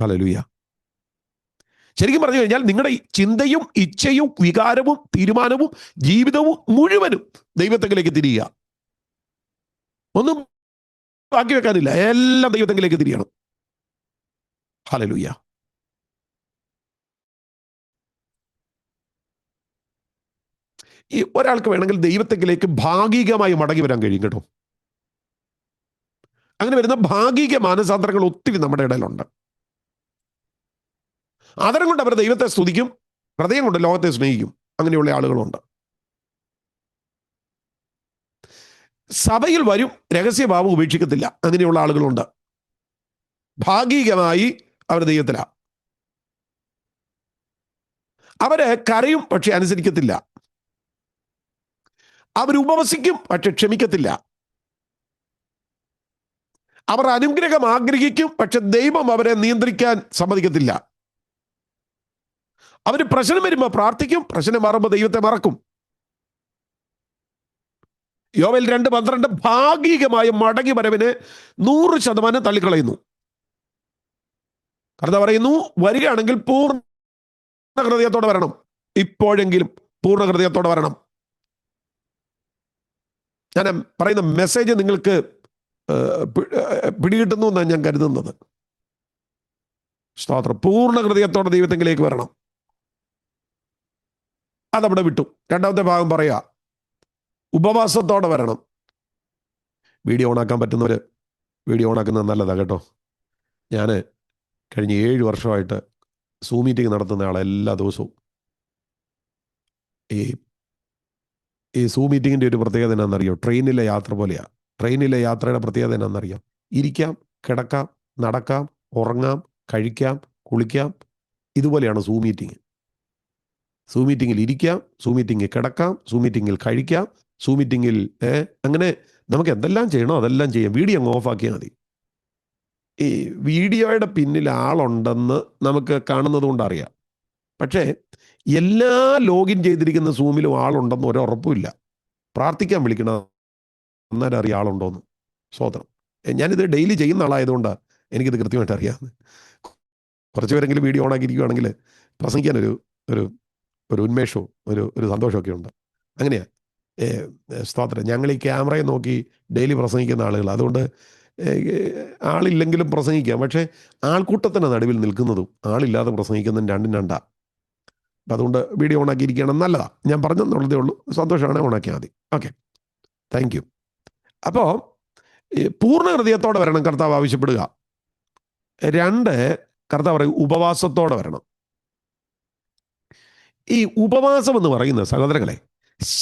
ഹല്ലേലൂയ. ശരിക്കും പറഞ്ഞു കഴിഞ്ഞാൽ നിങ്ങളുടെ ചിന്തയും ഇച്ഛയും വികാരവും തീരുമാനവും ജീവിതവും മുഴുവനും ദൈവത്തെങ്കിലേക്ക് തിരിയുക. ഒന്നും ബാക്കി വെക്കാനില്ല, എല്ലാം ദൈവത്തെങ്കിലേക്ക് തിരിയണം. ഹല്ലേലൂയ. ഈ ഒരാൾക്ക് വേണമെങ്കിൽ ദൈവത്തെങ്കിലേക്ക് ഭാഗികമായി മടങ്ങി വരാൻ കഴിയും കേട്ടോ. അങ്ങനെ വരുന്ന ഭാഗിക മാനസാന്തരങ്ങൾ ഒത്തിരി നമ്മുടെ ഇടയിലുണ്ട്. ആദരം കൊണ്ട് അവർ ദൈവത്തെ സ്തുതിക്കും, ഹൃദയം കൊണ്ട് ലോകത്തെ സ്നേഹിക്കും. അങ്ങനെയുള്ള ആളുകളുണ്ട്. സഭയിൽ വരും, രഹസ്യഭാവം ഉപേക്ഷിക്കത്തില്ല. അങ്ങനെയുള്ള ആളുകളുണ്ട്. ഭാഗികമായി അവർ ദൈവത്തിലാണ്. അവര് കരയും, പക്ഷെ അനുസരിക്കത്തില്ല. അവരുപവസിക്കും, പക്ഷെ ക്ഷമിക്കത്തില്ല. അവർ അനുഗ്രഹം ആഗ്രഹിക്കും, പക്ഷെ ദൈവം അവരെ നിയന്ത്രിക്കാൻ സമ്മതിക്കത്തില്ല. അവർ പ്രശ്നം വരുമ്പോൾ പ്രാർത്ഥിക്കും, പ്രശ്നം മാറുമ്പോൾ ദൈവത്തെ മറക്കും. യോവേൽ 2:12 ഭാഗികമായ മടങ്ങി വരവിനെ 100% തള്ളിക്കളയുന്നു. കർത്താവ് പറയുന്നു, വരികയാണെങ്കിൽ പൂർണ്ണ ഹൃദയത്തോടെ വരണം. ഇപ്പോഴെങ്കിലും പൂർണ്ണ ഹൃദയത്തോടെ വരണം. ഞാൻ പറയുന്ന മെസ്സേജ് നിങ്ങൾക്ക് പിടികിട്ടുന്നു എന്നാണ് ഞാൻ കരുതുന്നത്. സ്തോത്രം. പൂർണ്ണ ഹൃദയത്തോടെ ദൈവത്തെങ്കിലേക്ക് വരണം. അതവിടെ വിട്ടു. രണ്ടാമത്തെ ഭാഗം പറയാ, ഉപവാസത്തോടെ വരണം. വീഡിയോ ഓണാക്കാൻ പറ്റുന്നവർ വീഡിയോ ഓണാക്കുന്നത് നല്ലതാണ് കേട്ടോ. ഞാൻ കഴിഞ്ഞ 7 വർഷമായിട്ട് സൂം മീറ്റിംഗ് നടത്തുന്ന ആളെ എല്ലാ ദിവസവും. ഈ സൂം മീറ്റിങ്ങിൻ്റെ ഒരു പ്രത്യേകത എന്നാണെന്നറിയോ? ട്രെയിനിലെ യാത്ര പോലെയാണ്. ട്രെയിനിലെ യാത്രയുടെ പ്രത്യേകത എന്നാണെന്നറിയാം? ഇരിക്കാം, കിടക്കാം, നടക്കാം, ഉറങ്ങാം, കഴിക്കാം, കുളിക്കാം. ഇതുപോലെയാണ് സൂം മീറ്റിംഗ്. സൂം മീറ്റിങ്ങിൽ ഇരിക്കാം, സൂം മീറ്റിങ്ങിൽ കിടക്കാം, സൂം മീറ്റിങ്ങിൽ കഴിക്കാം, സൂം മീറ്റിങ്ങിൽ അങ്ങനെ നമുക്ക് എന്തെല്ലാം ചെയ്യണോ അതെല്ലാം ചെയ്യാം. വീഡിയോ അങ്ങ് ഓഫാക്കിയാൽ മതി. ഈ വീഡിയോയുടെ പിന്നിൽ ആളുണ്ടെന്ന് നമുക്ക് കാണുന്നത് കൊണ്ട് അറിയാം. പക്ഷേ എല്ലാ ലോഗിൻ ചെയ്തിരിക്കുന്ന സൂമിലും ആളുണ്ടെന്ന് ഒരുറപ്പുമില്ല. പ്രാർത്ഥിക്കാൻ വിളിക്കണം, അന്നേരം അറിയാം ആളുണ്ടോയെന്ന്. സ്വതന്ത്രം. ഞാനിത് ഡെയിലി ചെയ്യുന്ന ആളായതുകൊണ്ട് എനിക്കിത് കൃത്യമായിട്ട് അറിയാം. കുറച്ച് പേരെങ്കിലും വീഡിയോ ഓണാക്കിയിരിക്കുകയാണെങ്കിൽ പ്രസംഗിക്കാനൊരു ഒരു ഒരു ഉന്മേഷവും ഒരു സന്തോഷമൊക്കെ ഉണ്ട്. അങ്ങനെയാണ്. സ്തോത്രം. ഞങ്ങൾ ഈ ക്യാമറയെ നോക്കി ഡെയിലി പ്രസംഗിക്കുന്ന ആളുകൾ. അതുകൊണ്ട് ആളില്ലെങ്കിലും പ്രസംഗിക്കാം. പക്ഷേ ആൾക്കൂട്ടത്തിൻ്റെ നടുവിൽ നിൽക്കുന്നതും ആളില്ലാതെ പ്രസംഗിക്കുന്നതും രണ്ടും രണ്ടാ. അപ്പം അതുകൊണ്ട് വീഡിയോ ഓണാക്കിയിരിക്കണം, നല്ലതാണ്. ഞാൻ പറഞ്ഞെന്നുള്ളതേ ഉള്ളൂ. സന്തോഷമാണെങ്കിൽ ഓണാക്കിയാൽ മതി. Okay, thank you. അപ്പോൾ പൂർണ്ണ ഹൃദയത്തോടെ വരണം കർത്താവ് ആവശ്യപ്പെടുക. 2, കർത്താവ് പറയും ഉപവാസത്തോടെ വരണം. ഈ ഉപവാസം എന്ന് പറയുന്ന സഹോദരങ്ങളെ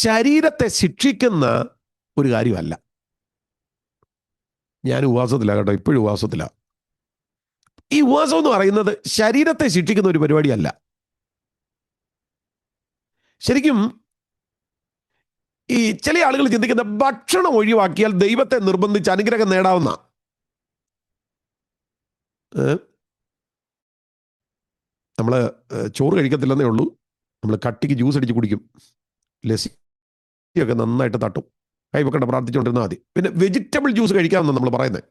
ശരീരത്തെ ശിക്ഷിക്കുന്ന ഒരു കാര്യമല്ല. ഞാൻ ഉപവാസത്തിലാണ് കേട്ടോ, ഇപ്പോഴും ഉപവാസത്തിലാണ്. ഈ ഉപവാസം എന്ന് പറയുന്നത് ശരീരത്തെ ശിക്ഷിക്കുന്ന ഒരു പരിപാടിയല്ല. ശരിക്കും ഈ ചില ആളുകൾ ചിന്തിക്കുന്ന ഭക്ഷണം ഒഴിവാക്കിയാൽ ദൈവത്തെ നിർബന്ധിച്ച് അനുഗ്രഹം നേടാവുന്ന. നമ്മൾ ചോറ് കഴിക്കത്തില്ലെന്നേ ഉള്ളൂ, നമ്മൾ കട്ടിക്ക് ജ്യൂസ് അടിച്ച് കുടിക്കും, ലസ്സിയൊക്കെ നന്നായിട്ട് തട്ടും, കൈവെക്കണ്ട പ്രാർത്ഥിച്ചുകൊണ്ടിരുന്നാൽ മതി. പിന്നെ വെജിറ്റബിൾ ജ്യൂസ് കഴിക്കാമെന്നാണ് നമ്മൾ പറയുന്നത്.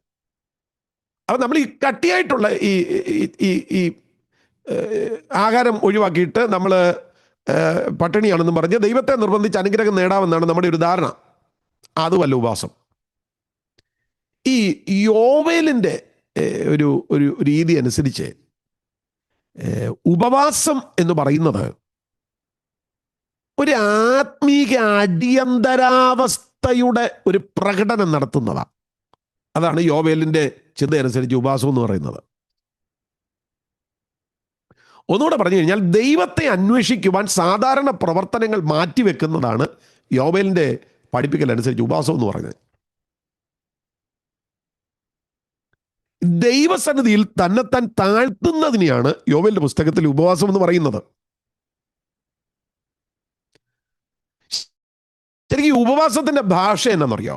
അപ്പം നമ്മൾ ഈ കട്ടിയായിട്ടുള്ള ഈ ആഹാരം ഒഴിവാക്കിയിട്ട് നമ്മൾ പട്ടിണിയാണെന്നും പറഞ്ഞ് ദൈവത്തെ നിർബന്ധിച്ച് അനുഗ്രഹം നേടാമെന്നാണ് നമ്മുടെ ഒരു ധാരണ. അതുമല്ല ഉപവാസം. ഈ യോവേലിൻ്റെ ഒരു രീതി അനുസരിച്ച് ഉപവാസം എന്ന് പറയുന്നത് ഒരു ആത്മീക അടിയന്തരാവസ്ഥയുടെ ഒരു പ്രകടനം നടത്തുന്നതാണ്. അതാണ് യോവേലിൻ്റെ ചിന്ത അനുസരിച്ച് ഉപവാസം എന്ന് പറയുന്നത്. ഒന്നുകൂടെ പറഞ്ഞു കഴിഞ്ഞാൽ ദൈവത്തെ അന്വേഷിക്കുവാൻ സാധാരണ പ്രവർത്തനങ്ങൾ മാറ്റിവെക്കുന്നതാണ് യോവേലിൻ്റെ പഠിപ്പിക്കൽ അനുസരിച്ച് ഉപവാസം എന്ന് പറയുന്നത്. ദൈവസന്നിധിയിൽ തന്നെത്താൻ താഴ്ത്തുന്നതിനെയാണ് യോവേലിന്റെ പുസ്തകത്തിൽ ഉപവാസം എന്ന് പറയുന്നത്. ശരിക്കും ഉപവാസത്തിന്റെ ഭാഷ എന്നാണെന്നറിയോ?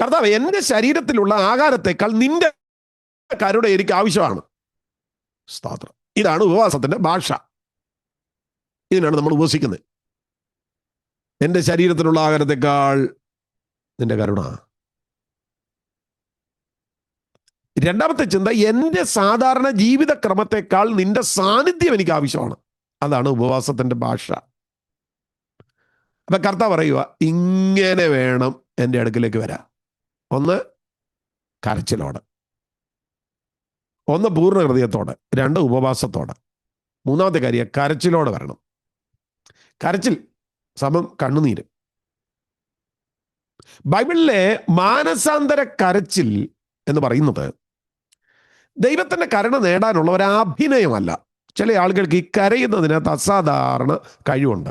കർത്താവ്, എൻ്റെ ശരീരത്തിലുള്ള ആഹാരത്തെക്കാൾ നിന്റെ കരുണ എനിക്ക് ആവശ്യമാണ്. സ്തോത്രം. ഇതാണ് ഉപവാസത്തിന്റെ ഭാഷ. ഇതിനാണ് നമ്മൾ ഉപവസിക്കുന്നത്. എൻ്റെ ശരീരത്തിലുള്ള ആഹാരത്തെക്കാൾ നിന്റെ കരുണ. രണ്ടാമത്തെ ചിന്ത, എൻ്റെ സാധാരണ ജീവിതക്രമത്തെക്കാൾ നിന്റെ സാന്നിധ്യം എനിക്ക് ആവശ്യമാണ്. അതാണ് ഉപവാസത്തിന്റെ ഭാഷ. അപ്പൊ കർത്താവ് പറയുക, ഇങ്ങനെ വേണം എൻ്റെ അടുക്കിലേക്ക് വരാൻ. 1 കരച്ചിലോടെ, 1 പൂർണ്ണ ഹൃദയത്തോടെ, 2 ഉപവാസത്തോടെ. മൂന്നാമത്തെ കാര്യം കരച്ചിലോടെ വരണം. കരച്ചിൽ സമം കണ്ണുനീര്. ബൈബിളിലെ മാനസാന്തര കരച്ചിൽ എന്ന് പറയുന്നത് ദൈവത്തിൻ്റെ കരുണ നേടാനുള്ള ഒരു അഭിനയമല്ല. ചില ആളുകൾക്ക് ഈ കരയുന്നതിനകത്ത് അസാധാരണ കഴിവുണ്ട്.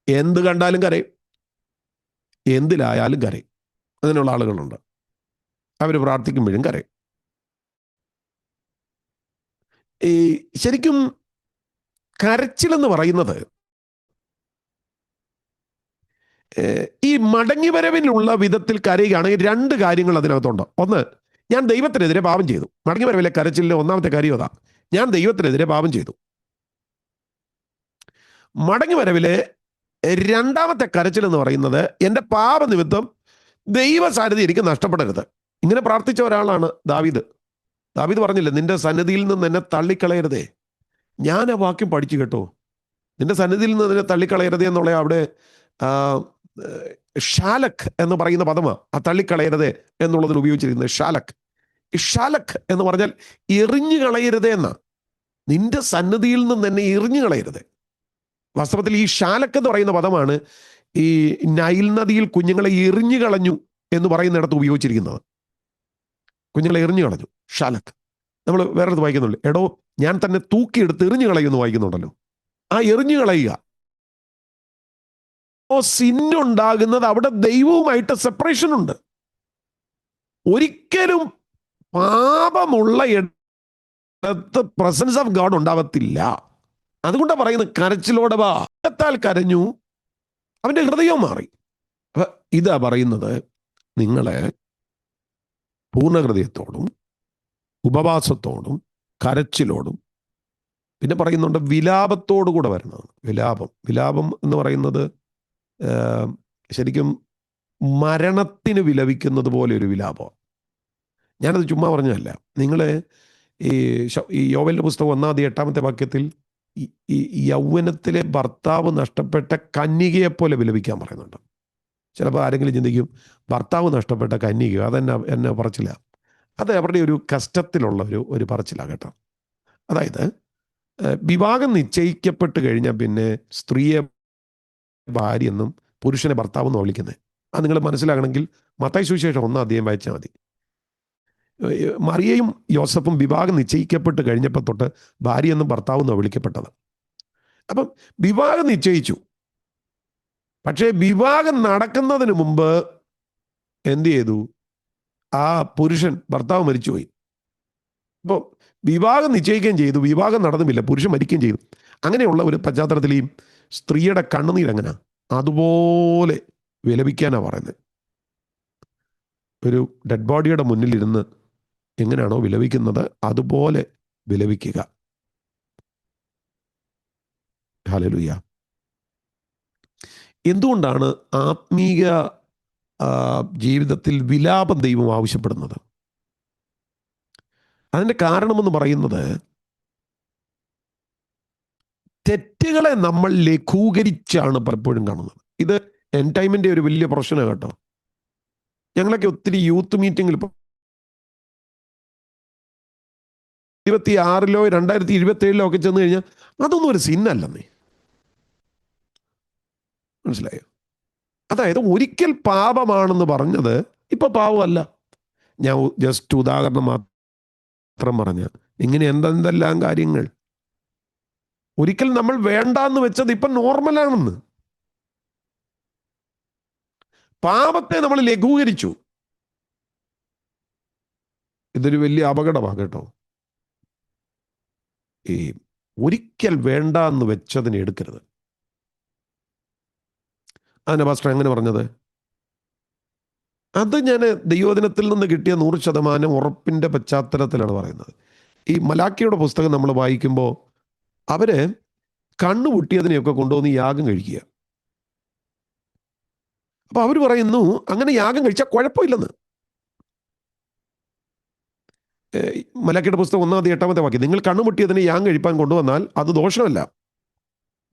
എന്ത് കണ്ടാലും കരയും, എന്തിലായാലും കരയും. അങ്ങനെയുള്ള ആളുകളുണ്ട്. അവർ പ്രാർത്ഥിക്കുമ്പോഴും കരയും. ഈ ശരിക്കും കരച്ചിലെന്ന് പറയുന്നത് ഈ മടങ്ങിവരവിനുള്ള വിധത്തിൽ കരയുകയാണെങ്കിൽ രണ്ട് കാര്യങ്ങൾ അതിനകത്തുണ്ട്. ഒന്ന്, ഞാൻ ദൈവത്തിനെതിരെ പാപം ചെയ്തു. മടങ്ങിവരവിലെ കരച്ചിലിൻ്റെ ഒന്നാമത്തെ കാര്യം അതാ, ഞാൻ ദൈവത്തിനെതിരെ പാപം ചെയ്തു. മടങ്ങിവരവിലെ രണ്ടാമത്തെ കരച്ചിൽ എന്ന് പറയുന്നത് എൻ്റെ പാപനിമിത്തം ദൈവസാന്നിധ്യം എനിക്ക് നഷ്ടപ്പെടരുത്. ഇങ്ങനെ പ്രാർത്ഥിച്ച ഒരാളാണ് ദാവീദ്. ദാവീദ് പറഞ്ഞില്ലേ, നിന്റെ സന്നിധിയിൽ നിന്ന് എന്നെ തള്ളിക്കളയരുതേ. ഞാൻ ആ വാക്യം പഠിച്ചു കേട്ടോ. നിന്റെ സന്നിധിയിൽ നിന്ന് എന്നെ തള്ളിക്കളയരുതേ എന്നുള്ള അവിടെ ഷാലക് എന്ന് പറയുന്ന പദമാണ് ആ തള്ളിക്കളയരുതേ എന്നുള്ളതിന് ഉപയോഗിച്ചിരിക്കുന്നത്. ഷാലക്. ഈ ഷാലക് എന്ന് പറഞ്ഞാൽ എറിഞ്ഞു കളയരുതേ എന്നാ. നിന്റെ സന്നിധിയിൽ നിന്ന് എന്നെ എറിഞ്ഞു കളയരുതേ. വാസ്തവത്തിൽ ഈ ഷാലക് എന്ന് പറയുന്ന പദമാണ് ഈ നൈൽ നദിയിൽ കുഞ്ഞുങ്ങളെ എറിഞ്ഞു കളഞ്ഞു എന്ന് പറയുന്നിടത്ത് ഉപയോഗിച്ചിരിക്കുന്നത്. കുഞ്ഞുങ്ങളെ എറിഞ്ഞു കളഞ്ഞു, ഷാലക്. നമ്മൾ വേറൊരു വായിക്കുന്നുള്ളൂ, എടോ ഞാൻ തന്നെ തൂക്കിയെടുത്ത് എറിഞ്ഞു കളയുമെന്ന് വായിക്കുന്നുണ്ടല്ലോ. ആ എറിഞ്ഞു കളയുക, സിന്നുണ്ടാകുന്നത് അവിടെ ദൈവവുമായിട്ട് സെപ്പറേഷൻ ഉണ്ട്. ഒരിക്കലും പാപമുള്ള ഇടത്ത് പ്രസൻസ് ഓഫ് ഗോഡ് ഉണ്ടാവത്തില്ല. അതുകൊണ്ടാണ് പറയുന്നത് കരച്ചിലോടെ വാ. കരഞ്ഞു, അവൻ്റെ ഹൃദയം മാറി. ഇതാ പറയുന്നത്, നിങ്ങളെ പൂർണ്ണ ഹൃദയത്തോടും ഉപവാസത്തോടും കരച്ചിലോടും, പിന്നെ പറയുന്നുണ്ട് വിലാപത്തോടു കൂടെ വരണതാണ്. വിലാപം എന്ന് പറയുന്നത് ശരിക്കും മരണത്തിന് വിലപിക്കുന്നത് പോലെ ഒരു വിലാപം. ഞാനത് ചുമ്മാ പറഞ്ഞതല്ല. നിങ്ങൾ ഈ യോവേലിന്റെ പുസ്തകം 1:8 വാക്യത്തിൽ ഈ യൗവനത്തിലെ ഭർത്താവ് നഷ്ടപ്പെട്ട കന്യകയെപ്പോലെ വിലപിക്കാൻ പറയുന്നുണ്ട്. ചിലപ്പോൾ ആരെങ്കിലും ചിന്തിക്കും, ഭർത്താവ് നഷ്ടപ്പെട്ട കന്യക എന്നെ പറച്ചില്ല. അത് അവരുടെ ഒരു കഷ്ടത്തിലുള്ള ഒരു പറച്ചിലാണ് കേട്ടോ. അതായത് വിവാഹം നിശ്ചയിക്കപ്പെട്ട് കഴിഞ്ഞാൽ പിന്നെ സ്ത്രീയെ ഭാര്യ എന്നും പുരുഷനെ ഭർത്താവ് എന്നും വിളിക്കുന്നത്. അത് നിങ്ങൾ മനസ്സിലാകണമെങ്കിൽ മത്തായി സുവിശേഷം 1 വായിച്ചാൽ മതി. മറിയയും യോസഫും വിവാഹം നിശ്ചയിക്കപ്പെട്ട് കഴിഞ്ഞപ്പോൾ തൊട്ട് ഭാര്യ എന്നും ഭർത്താവ് എന്നാണ് വിളിക്കപ്പെട്ടത്. അപ്പം വിവാഹം നിശ്ചയിച്ചു, പക്ഷേ വിവാഹം നടക്കുന്നതിന് മുമ്പ് എന്ത് ചെയ്തു? ആ പുരുഷൻ, ഭർത്താവ് മരിച്ചുപോയി. അപ്പോൾ വിവാഹം നിശ്ചയിക്കുകയും ചെയ്തു, വിവാഹം നടന്നുമില്ല, പുരുഷൻ മരിക്കുകയും ചെയ്തു. അങ്ങനെയുള്ള ഒരു പശ്ചാത്തലത്തിൽ ഈ സ്ത്രീയുടെ കണ്ണുനീരെങ്ങനെ അതുപോലെ വിലപിക്കാനാണ് പറയുന്നത്. ഒരു ഡെഡ് ബോഡിയുടെ മുന്നിലിരുന്ന് എങ്ങനെയാണോ വിലപിക്കുന്നത് അതുപോലെ വിലപിക്കുക. ഹല്ലേലൂയ. എന്തുകൊണ്ടാണ് ആത്മീയ ജീവിതത്തിൽ വിലാപം ദൈവം ആവശ്യപ്പെടുന്നത്? അതിൻ്റെ കാരണമെന്ന് പറയുന്നത്, തെറ്റുകളെ നമ്മൾ ലഘൂകരിച്ചാണ് പലപ്പോഴും കാണുന്നത്. ഇത് എൻഡ് ടൈമിൻ്റെ ഒരു വലിയ പ്രശ്നമാണ് കേട്ടോ. ഞങ്ങളൊക്കെ ഒത്തിരി യൂത്ത് മീറ്റിങ്ങിൽ 2026 2027 ഒക്കെ ചെന്ന് കഴിഞ്ഞാൽ അതൊന്നും ഒരു സിന്നല്ലെന്നേ. മനസ്സിലായോ? അതായത് ഒരിക്കൽ പാപമാണെന്ന് പറഞ്ഞത് ഇപ്പൊ പാപമല്ല. ഞാൻ ജസ്റ്റ് ഉദാഹരണം മാത്രം പറഞ്ഞ ഇങ്ങനെ എന്തെല്ലാം കാര്യങ്ങൾ ഒരിക്കൽ നമ്മൾ വേണ്ടാന്ന് വെച്ചത് ഇപ്പം നോർമലാണെന്ന്. പാപത്തെ നമ്മൾ ലഘൂകരിച്ചു. ഇതൊരു വലിയ അപകടമാണ് കേട്ടോ. ഈ ഒരിക്കൽ വേണ്ട എന്ന് വെച്ചതിനെ എടുക്കരുത്. അതിനെ പാസ്റ്റർ എങ്ങനെ പറഞ്ഞത്? അത് ഞാൻ ദൈവവചനത്തിൽ നിന്ന് കിട്ടിയ 100% ഉറപ്പിൻ്റെ പശ്ചാത്തലത്തിലാണ് പറയുന്നത്. ഈ മലാക്കിയുടെ പുസ്തകം നമ്മൾ വായിക്കുമ്പോൾ അവര് കണ്ണുപൊട്ടിയതിനെയൊക്കെ കൊണ്ടുവന്ന് യാഗം കഴിക്കുക. അപ്പൊ അവർ പറയുന്നു, അങ്ങനെ യാഗം കഴിച്ചാൽ കുഴപ്പമില്ലെന്ന്. മലാക്കിയുടെ പുസ്തകം 1:8 വാക്യം, നിങ്ങൾ കണ്ണുപൊട്ടിയതിനെ യാഗം കഴിപ്പാൻ കൊണ്ടുവന്നാൽ അത് ദോഷമല്ല,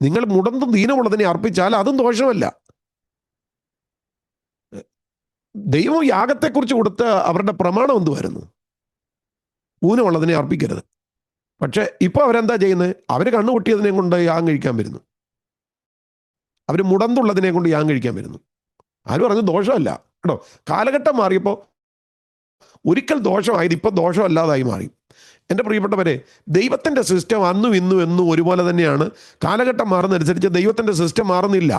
നിങ്ങൾ മുടന്തും ദീനമുള്ളതിനെ അർപ്പിച്ചാൽ അതും ദോഷമല്ല. ദൈവം യാഗത്തെക്കുറിച്ച് കൊടുത്ത അവരുടെ പ്രമാണം എന്തുവായിരുന്നു? ഊനമുള്ളതിനെ അർപ്പിക്കരുത്. പക്ഷെ ഇപ്പൊ അവരെന്താ ചെയ്യുന്നത്? അവർ കണ്ണുപൊട്ടിയതിനെ കൊണ്ട് യാഗം കഴിക്കാൻ വരുന്നു, അവർ മുടന്തുള്ളതിനെ കൊണ്ട് യാഗം കഴിക്കാൻ വരുന്നു. ആരും പറഞ്ഞു ദോഷമല്ല കേട്ടോ. കാലഘട്ടം മാറിയപ്പോൾ ഒരിക്കൽ ദോഷമായത് ഇപ്പം ദോഷമല്ലാതായി മാറി. എൻ്റെ പ്രിയപ്പെട്ടവരെ, ദൈവത്തിൻ്റെ സിസ്റ്റം അന്നും ഇന്നും എന്നും ഒരുപോലെ തന്നെയാണ്. കാലഘട്ടം മാറുന്നതനുസരിച്ച് ദൈവത്തിൻ്റെ സിസ്റ്റം മാറുന്നില്ല.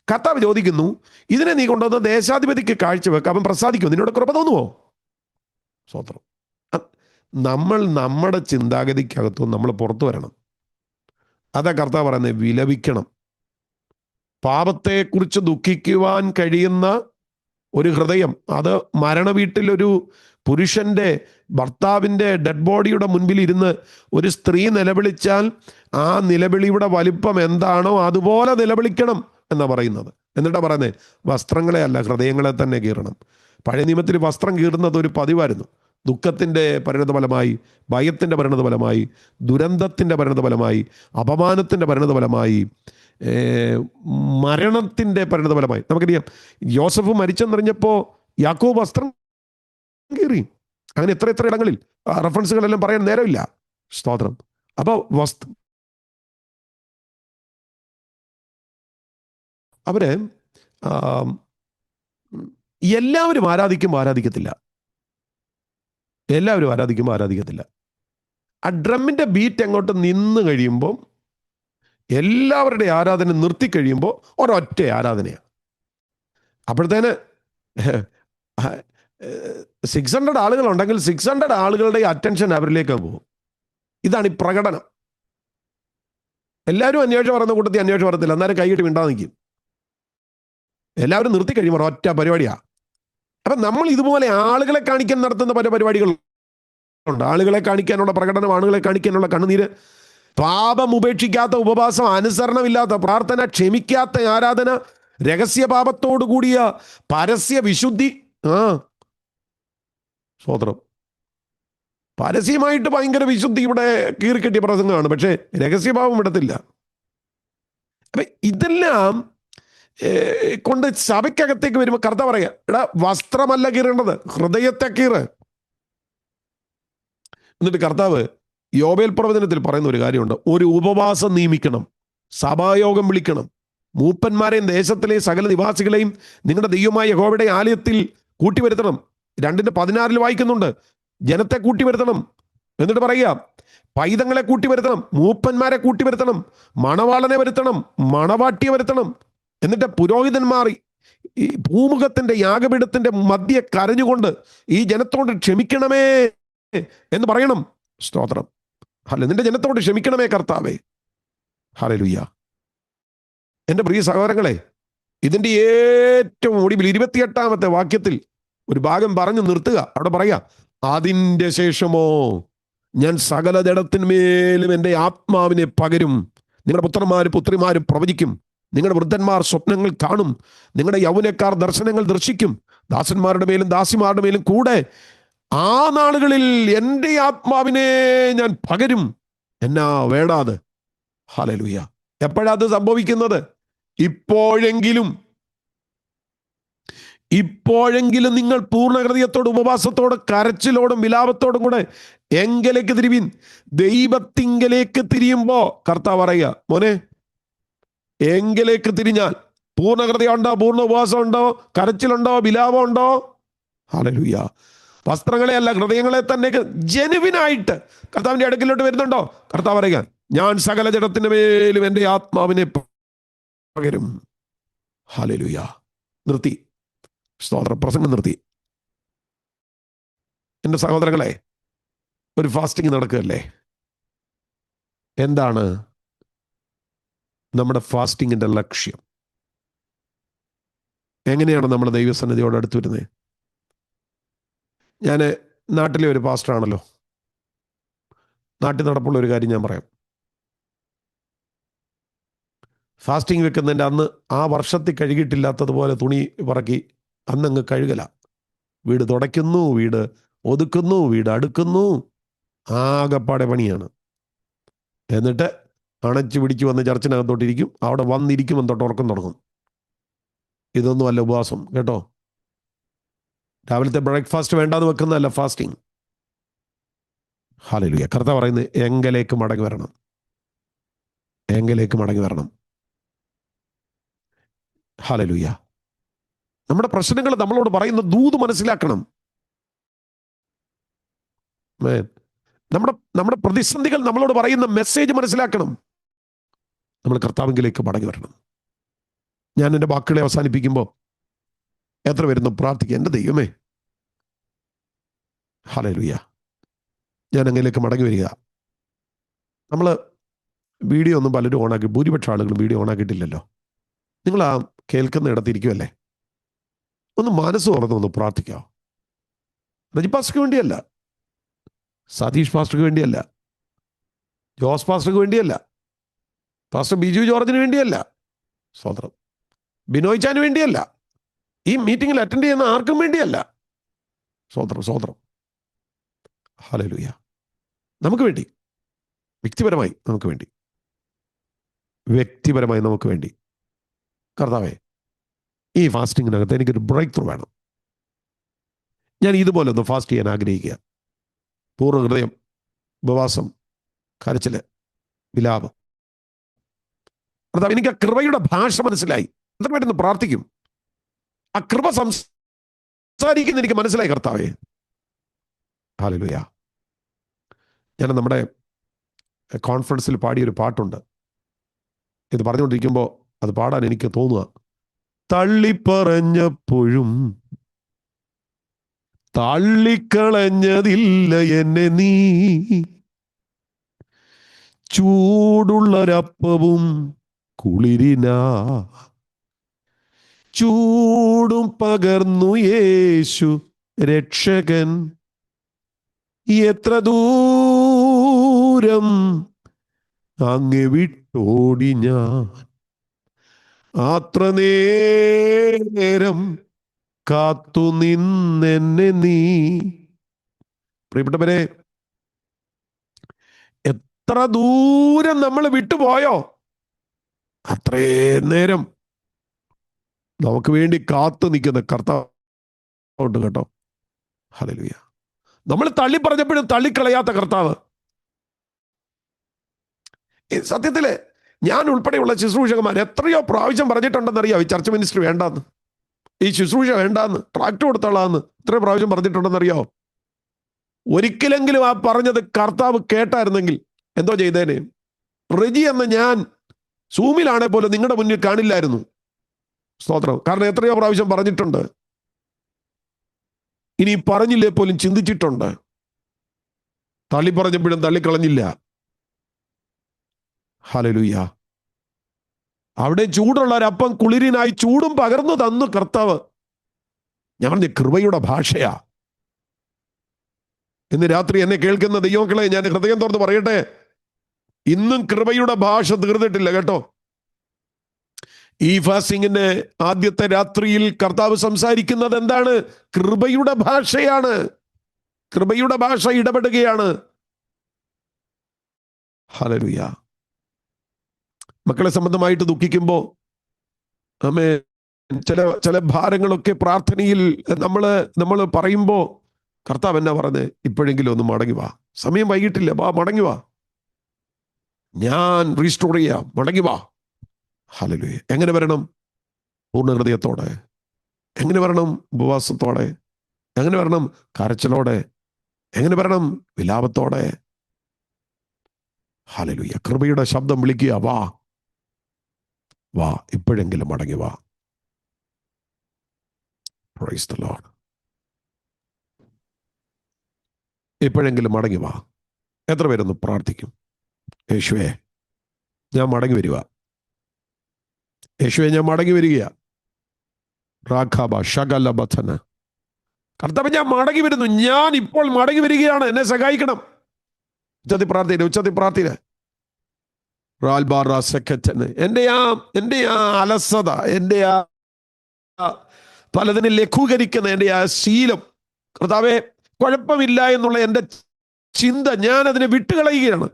കർത്താവ് ചോദിക്കുന്നു, ഇതിനെ നീ കൊണ്ടുവന്ന് ദേശാധിപതിക്ക് കാഴ്ചവെക്ക്, അവൻ പ്രസാദിക്കും, നിന്നോട് കൃപ തോന്നുമോ? സ്വത്രം. നമ്മൾ നമ്മുടെ ചിന്താഗതിക്കകത്തും നമ്മൾ പുറത്തു വരണം. അതാ കർത്താവ് പറയുന്നത്, വിലപിക്കണം. പാപത്തെക്കുറിച്ച് ദുഃഖിക്കുവാൻ കഴിയുന്ന ഒരു ഹൃദയം, അത് മരണവീട്ടിലൊരു പുരുഷൻ്റെ ഭർത്താവിൻ്റെ ഡെഡ് ബോഡിയുടെ മുൻപിൽ ഇരുന്ന് ഒരു സ്ത്രീ നിലവിളിച്ചാൽ ആ നിലവിളിയുടെ വലിപ്പം എന്താണോ അതുപോലെ നിലവിളിക്കണം എന്നാണ് പറയുന്നത്. എന്നിട്ടാണ് പറയുന്നത്, വസ്ത്രങ്ങളെ അല്ല ഹൃദയങ്ങളെ തന്നെ കീറണം. പഴയ നിയമത്തിൽ വസ്ത്രം കീറുന്നത് ഒരു പതിവായിരുന്നു. ദുഃഖത്തിൻ്റെ പരിണതഫലമായി, ഭയത്തിൻ്റെ പരിണതഫലമായി, ദുരന്തത്തിൻ്റെ പരിണതഫലമായി, അപമാനത്തിൻ്റെ പരിണതഫലമായി, മരണത്തിൻ്റെ പരിണതഫലമായി. നമുക്കറിയാം, യോസഫ് മരിച്ചെന്നറിഞ്ഞപ്പോൾ യാക്കോബ് വസ്ത്രം കീറി. അങ്ങനെ എത്ര ഇടങ്ങളിൽ റെഫറൻസുകളെല്ലാം പറയാൻ നേരമില്ല. സ്തോത്രം. അപ്പോൾ അവര് എല്ലാവരും ആരാധിക്കത്തില്ല. ആ ഡ്രമ്മിൻ്റെ ബീറ്റ് അങ്ങോട്ട് നിന്ന് കഴിയുമ്പോൾ, എല്ലാവരുടെ ആരാധന നിർത്തിക്കഴിയുമ്പോൾ ഒരൊറ്റ ആരാധനയാണ്. അപ്പോഴത്തേന് 600 ആളുകളുണ്ടെങ്കിൽ 600 ആളുകളുടെ അറ്റൻഷൻ അവരിലേക്ക് പോകും. ഇതാണ് ഈ പ്രകടനം. എല്ലാവരും അന്വേഷണം പറയുന്ന കൂട്ടത്തിൽ അന്വേഷണം പറയത്തില്ല, അന്നേരം കൈയിട്ട് മിണ്ടാതെ നിൽക്കും. എല്ലാവരും നിർത്തി കഴിയുമ്പോൾ ഒറ്റ പരിപാടിയാണ്. അപ്പം നമ്മൾ ഇതുപോലെ ആളുകളെ കാണിക്കാൻ നടത്തുന്ന പല പരിപാടികളുണ്ട്. ആളുകളെ കാണിക്കാനുള്ള പ്രകടനം, ആളുകളെ കാണിക്കാനുള്ള കണ്ണുനീര്, പാപം ഉപേക്ഷിക്കാത്ത ഉപവാസം, അനുസരണമില്ലാത്ത പ്രാർത്ഥന, ക്ഷമിക്കാത്ത ആരാധന, രഹസ്യ പാപത്തോടു കൂടിയ പരസ്യ വിശുദ്ധി. സ്വതന്ത്രം. പരസ്യമായിട്ട് ഭയങ്കര വിശുദ്ധി ഇവിടെ കീറിക്കെട്ടിയ പ്രസംഗമാണ്, പക്ഷേ രഹസ്യഭാവം വിടത്തില്ല. അപ്പം ഇതെല്ലാം കൊണ്ട് സഭയ്ക്കകത്തേക്ക് വരുമ്പോൾ കർത്താവ് പറയാ, എടാ വസ്ത്രമല്ല കീറേണ്ടത്, ഹൃദയത്തെ കീറ്. എന്നിട്ട് കർത്താവ് യോബേൽ പ്രവചനത്തിൽ പറയുന്ന ഒരു കാര്യമുണ്ട്, ഒരു ഉപവാസം നിയമിക്കണം, സഭായോഗം വിളിക്കണം, മൂപ്പന്മാരെയും ദേശത്തിലെ സകല നിവാസികളെയും നിങ്ങളുടെ ദൈവമായ യഹോവയുടെ ആലയത്തിൽ കൂട്ടിവരുത്തണം. 2:16 വായിക്കുന്നുണ്ട്, ജനത്തെ കൂട്ടിവരുത്തണം. എന്നിട്ട് പറയുക, പൈതങ്ങളെ കൂട്ടിവരുത്തണം, മൂപ്പന്മാരെ കൂട്ടിവരുത്തണം, മണവാളനെ വരുത്തണം, മണവാട്ടിയെ വരുത്തണം. എന്നിട്ട് പുരോഹിതന്മാർ ഈ ഭൂമുഖത്തിന്റെ യാഗപീഠത്തിന്റെ മധ്യെ കരഞ്ഞുകൊണ്ട് ഈ ജനത്തോട് ക്ഷമിക്കണമേ എന്ന് പറയണം. സ്തോത്രം. നിന്റെ ജനത്തോട് ക്ഷമിക്കണമേ കർത്താവേ. ഹല്ലേലൂയ. എൻ്റെ പ്രിയ സഹോദരങ്ങളെ, ഇതിൻ്റെ ഏറ്റവും ഒടുവിൽ 28-ാമത്തെ വാക്യത്തിൽ ഒരു ഭാഗം പറഞ്ഞു നിർത്തുക. അവിടെ പറയാ, അതിൻ്റെ ശേഷമോ ഞാൻ സകല ജഡത്തിന്മേലും എൻ്റെ ആത്മാവിനെ പകരും. നിങ്ങളുടെ പുത്രന്മാരും പുത്രിമാരും പ്രവചിക്കും, നിങ്ങളുടെ വൃദ്ധന്മാർ സ്വപ്നങ്ങൾ കാണും, നിങ്ങളുടെ യൗവനക്കാർ ദർശനങ്ങൾ ദർശിക്കും, ദാസന്മാരുടെ മേലും ദാസിമാരുടെ മേലും കൂടെ ആ നാളുകളിൽ എൻ്റെ ആത്മാവിനെ ഞാൻ പകരും, എന്നാ വേടാത്. ഹല്ലേലൂയ. എപ്പോഴാ അത് സംഭവിക്കുന്നത്? ഇപ്പോഴെങ്കിലും നിങ്ങൾ പൂർണ്ണ ഹൃദയത്തോടും ഉപവാസത്തോടും കരച്ചിലോടും വിലാപത്തോടും കൂടെ എങ്കിലേക്ക് തിരിവിൻ. ദൈവത്തിങ്കലേക്ക് തിരിയുമ്പോ കർത്താവ് പറയുക, മോനെ എങ്കിലേക്ക് തിരിഞ്ഞാൽ പൂർണ്ണ ഹൃദയം ഉണ്ടോ, പൂർണ്ണ ഉപവാസം ഉണ്ടോ, കരച്ചിലുണ്ടോ, വിലാപം ഉണ്ടോ? ഹല്ലേലൂയ. വസ്ത്രങ്ങളെ അല്ല, ഹൃദയങ്ങളെ തന്നെ ജനുവിനായിട്ട് കർത്താവിന്റെ അടുക്കിലോട്ട് വരുന്നുണ്ടോ? കർത്താവ് പറയുക, ഞാൻ സകല ജഡത്തിന്റെ മേലും എൻ്റെ ആത്മാവിനെ പകരും. ഹല്ലേലൂയ. നിർത്തി. സ്തോത്രം. പ്രസംഗം നിർത്തി. എൻ്റെ സഹോദരങ്ങളെ, ഒരു ഫാസ്റ്റിംഗ് നടക്കുകയല്ലേ? എന്താണ് നമ്മുടെ ഫാസ്റ്റിങ്ങിന്റെ ലക്ഷ്യം? എങ്ങനെയാണ് നമ്മൾ ദൈവസന്നിധിയോട് അടുത്ത് വരുന്നത്? ഞാൻ നാട്ടിലെ ഒരു പാസ്റ്ററാണല്ലോ. നാട്ടിൽ നടപ്പുള്ള ഒരു കാര്യം ഞാൻ പറയാം. ഫാസ്റ്റിംഗ് വെക്കുന്നതിൻ്റെ അന്ന് ആ വർഷത്തിൽ കഴുകിയിട്ടില്ലാത്തതുപോലെ തുണി പറക്കി അന്നങ്ങ് കഴുകല. വീട് തുടയ്ക്കുന്നു, വീട് ഒതുക്കുന്നു, വീട് അടുക്കുന്നു, ആകെപ്പാടെ പണിയാണ്. എന്നിട്ട് അണച്ചു പിടിച്ച് വന്ന് ചർച്ചിനകത്തോട്ടിരിക്കും. അവിടെ വന്നിരിക്കുമ്പോൾ തൊട്ട് ഉറക്കം തുടങ്ങും. ഇതൊന്നും അല്ല ഉപവാസം കേട്ടോ. രാവിലത്തെ ബ്രേക്ക്ഫാസ്റ്റ് വേണ്ടാന്ന് വെക്കുന്നതല്ല ഫാസ്റ്റിംഗ്. ഹല്ലേലൂയ. കർത്താവ് പറയുന്നത് എങ്കിലേക്ക് മടങ്ങി വരണം, എങ്കിലേക്ക് മടങ്ങി വരണം. ഹല്ലേലൂയ. നമ്മുടെ പ്രശ്നങ്ങൾ നമ്മളോട് പറയുന്ന ദൂത് മനസ്സിലാക്കണം. Amen. നമ്മുടെ പ്രതിസന്ധികൾ നമ്മളോട് പറയുന്ന മെസ്സേജ് മനസ്സിലാക്കണം. നമ്മൾ കർത്താവിലേക്ക് മടങ്ങി വരണം. ഞാൻ എൻ്റെ വാക്കുകളെ അവസാനിപ്പിക്കുമ്പോൾ എത്ര വരുന്നു പ്രാർത്ഥിക്കുക, എൻ്റെ ദൈവമേ, ഹല്ലേലൂയ, ഞാൻ അങ്ങയിലേക്ക് മടങ്ങി വരിക. നമ്മൾ വീഡിയോ ഒന്നും പലരും ഓണാക്കി, ഭൂരിപക്ഷ ആളുകളും വീഡിയോ ഓണാക്കിയിട്ടില്ലല്ലോ. നിങ്ങൾ ആ കേൾക്കുന്ന ഇടത്തിരിക്കുമല്ലേ, ഒന്ന് മനസ്സ് തുറന്ന് ഒന്ന് പ്രാർത്ഥിക്കാം. റജി പാസ്റ്റർക്ക് വേണ്ടിയല്ല, സതീഷ് പാസ്റ്റർക്ക് വേണ്ടിയല്ല, ജോസ് പാസ്റ്റർക്ക് വേണ്ടിയല്ല, പാസ്റ്റർ ബിജു ജോർജിന് വേണ്ടിയല്ല, സ്വതന്ത്രം ബിനോയ് ചാന് വേണ്ടിയല്ല, ഈ മീറ്റിങ്ങിൽ അറ്റൻഡ് ചെയ്യുന്ന ആർക്കും വേണ്ടിയല്ല. സ്വതന്ത്രം ഹല്ലേലൂയ. നമുക്ക് വേണ്ടി, വ്യക്തിപരമായി നമുക്ക് വേണ്ടി കർത്താവേ, ഈ ഫാസ്റ്റിങ്ങിനകത്ത് എനിക്കൊരു ബ്രേക്ക് ത്രൂ വേണം. ഞാൻ ഇതുപോലെ ഒന്ന് ഫാസ്റ്റ് ചെയ്യാൻ ആഗ്രഹിക്കുക. പൂർണ്ണ ഹൃദയം, ഉപവാസം, കരച്ചില്, വിലാപം. കർത്താവ്, എനിക്ക് ആ കൃപയുടെ ഭാഷ മനസ്സിലായി. എത്ര പേരൊന്ന് പ്രാർത്ഥിക്കും? ആ കൃപ സംസാരിക്കുന്ന എനിക്ക് മനസ്സിലായി കർത്താവേ. ഹല്ലേലൂയ. ഞാൻ നമ്മുടെ കോൺഫറൻസിൽ പാടിയൊരു പാട്ടുണ്ട്. ഇത് പറഞ്ഞുകൊണ്ടിരിക്കുമ്പോൾ അത് പാടാൻ എനിക്ക് തോന്നുക. തള്ളിപ്പറഞ്ഞപ്പോഴും തള്ളിക്കളഞ്ഞതില്ല എന്നെ നീ, ചൂടുള്ളൊരപ്പവും കുളിരിനാ ചൂടും പകർന്നു യേശു രക്ഷകൻ. എത്ര ദൂരം അങ്ങ് വിട്ടോടി ഞാൻ, അത്ര നേരം കാത്തു നിന്നെന്നെ നീ. പ്രിയപ്പെട്ടവരെ, എത്ര ദൂരം നമ്മൾ വിട്ടുപോയോ അത്രേ നേരം നമുക്ക് വേണ്ടി കാത്തു നിൽക്കുന്ന കർത്താവുണ്ട് കേട്ടോ. ഹല്ലേലൂയ. നമ്മൾ തള്ളി പറഞ്ഞപ്പോഴും തള്ളിക്കളയാത്ത കർത്താവ്. സത്യത്തില് ഞാൻ ഉൾപ്പെടെയുള്ള ശുശ്രൂഷകന്മാർ എത്രയോ പ്രാവശ്യം പറഞ്ഞിട്ടുണ്ടെന്നറിയാം, ഈ ചർച്ച് മിനിസ്റ്റർ വേണ്ടാന്ന്, ഈ ശുശ്രൂഷ വേണ്ടാന്ന്, ട്രാക്ട് കൊടുത്തോളാന്ന് എത്രയോ പ്രാവശ്യം പറഞ്ഞിട്ടുണ്ടെന്നറിയോ. ഒരിക്കലെങ്കിലും ആ പറഞ്ഞത് കർത്താവ് കേട്ടായിരുന്നെങ്കിൽ എന്തോ ചെയ്തേനെ. റെജി എന്ന് ഞാൻ സൂമിലാണെ പോലും നിങ്ങളുടെ മുന്നിൽ കാണില്ലായിരുന്നു. സ്തോത്രം. കാരണം എത്രയോ പ്രാവശ്യം പറഞ്ഞിട്ടുണ്ട്. ഇനി പറഞ്ഞില്ലേ പോലും ചിന്തിച്ചിട്ടുണ്ട്. തള്ളി പറഞ്ഞപ്പോഴും തള്ളിക്കളഞ്ഞില്ല. ഹല്ലേലൂയ. അവിടെ ചൂടുള്ള ഒരപ്പം കുളിരിനായി ചൂടും പകർന്നു തന്നു കർത്താവ്. ഞാൻ പറഞ്ഞ കൃപയുടെ ഭാഷയാ. ഇന്ന് രാത്രി എന്നെ കേൾക്കുന്ന ദൈവമക്കളെ, ഞാൻ ഹൃദയം തുറന്ന് പറയട്ടെ, ഇന്നും കൃപയുടെ ഭാഷ തീർന്നിട്ടില്ല കേട്ടോ. ഈ ഫാസ്റ്റിങ്ങിന്റെ ആദ്യത്തെ രാത്രിയിൽ കർത്താവ് സംസാരിക്കുന്നത് എന്താണ്? കൃപയുടെ ഭാഷയാണ്. കൃപയുടെ ഭാഷ ഇടപെടുകയാണ്. ഹല്ലേലൂയ. മക്കളെ സംബന്ധമായിട്ട് ദുഃഖിക്കുമ്പോൾ ചില ഭാരങ്ങളൊക്കെ പ്രാർത്ഥനയിൽ നമ്മൾ പറയുമ്പോൾ കർത്താവ് എന്നാ പറഞ്ഞത്? ഇപ്പോഴെങ്കിലും ഒന്ന് മടങ്ങി വാ, സമയം വൈകിട്ടില്ല, വാ മടങ്ങി വാ, ഞാൻ റീസ്റ്റോർ ചെയ്യാം, മടങ്ങി വാ. ഹല്ലേലൂയ. എങ്ങനെ വരണം? പൂർണ്ണ ഹൃദയത്തോടെ. എങ്ങനെ വരണം? ഉപവാസത്തോടെ. എങ്ങനെ വരണം? കരച്ചിലോടെ. എങ്ങനെ വരണം? വിലാപത്തോടെ. ഹല്ലേലൂയ. കൃപയുടെ ശബ്ദം വിളിക്കുക, വാ വാ, ഇപ്പോഴെങ്കിലും മടങ്ങി വാ. Praise the Lord. ഇപ്പോഴെങ്കിലും മടങ്ങി വാ. എത്ര പേരൊന്ന് പ്രാർത്ഥിക്കും? യേശുവേ, ഞാൻ മടങ്ങി വരിക. യേശുവേ, ഞാൻ മടങ്ങി വരിക. രാഘബ ശകല ബഥന. കർത്താവേ, ഞാൻ മടങ്ങി വരുന്നു. ഞാൻ ഇപ്പോൾ മടങ്ങി വരികയാണ്. എന്നെ സഹായിക്കണം. ഉച്ചത്തിൽ പ്രാർത്ഥന. എൻ്റെ ആ അലസത, എൻ്റെ ആ പലതിനെ ലഘൂകരിക്കുന്ന എൻ്റെ ആ ശീലം, കർത്താവേ, കുഴപ്പമില്ല എന്നുള്ള എൻ്റെ ചിന്ത, ഞാൻ അതിനെ വിട്ടുകളയുകയാണ്.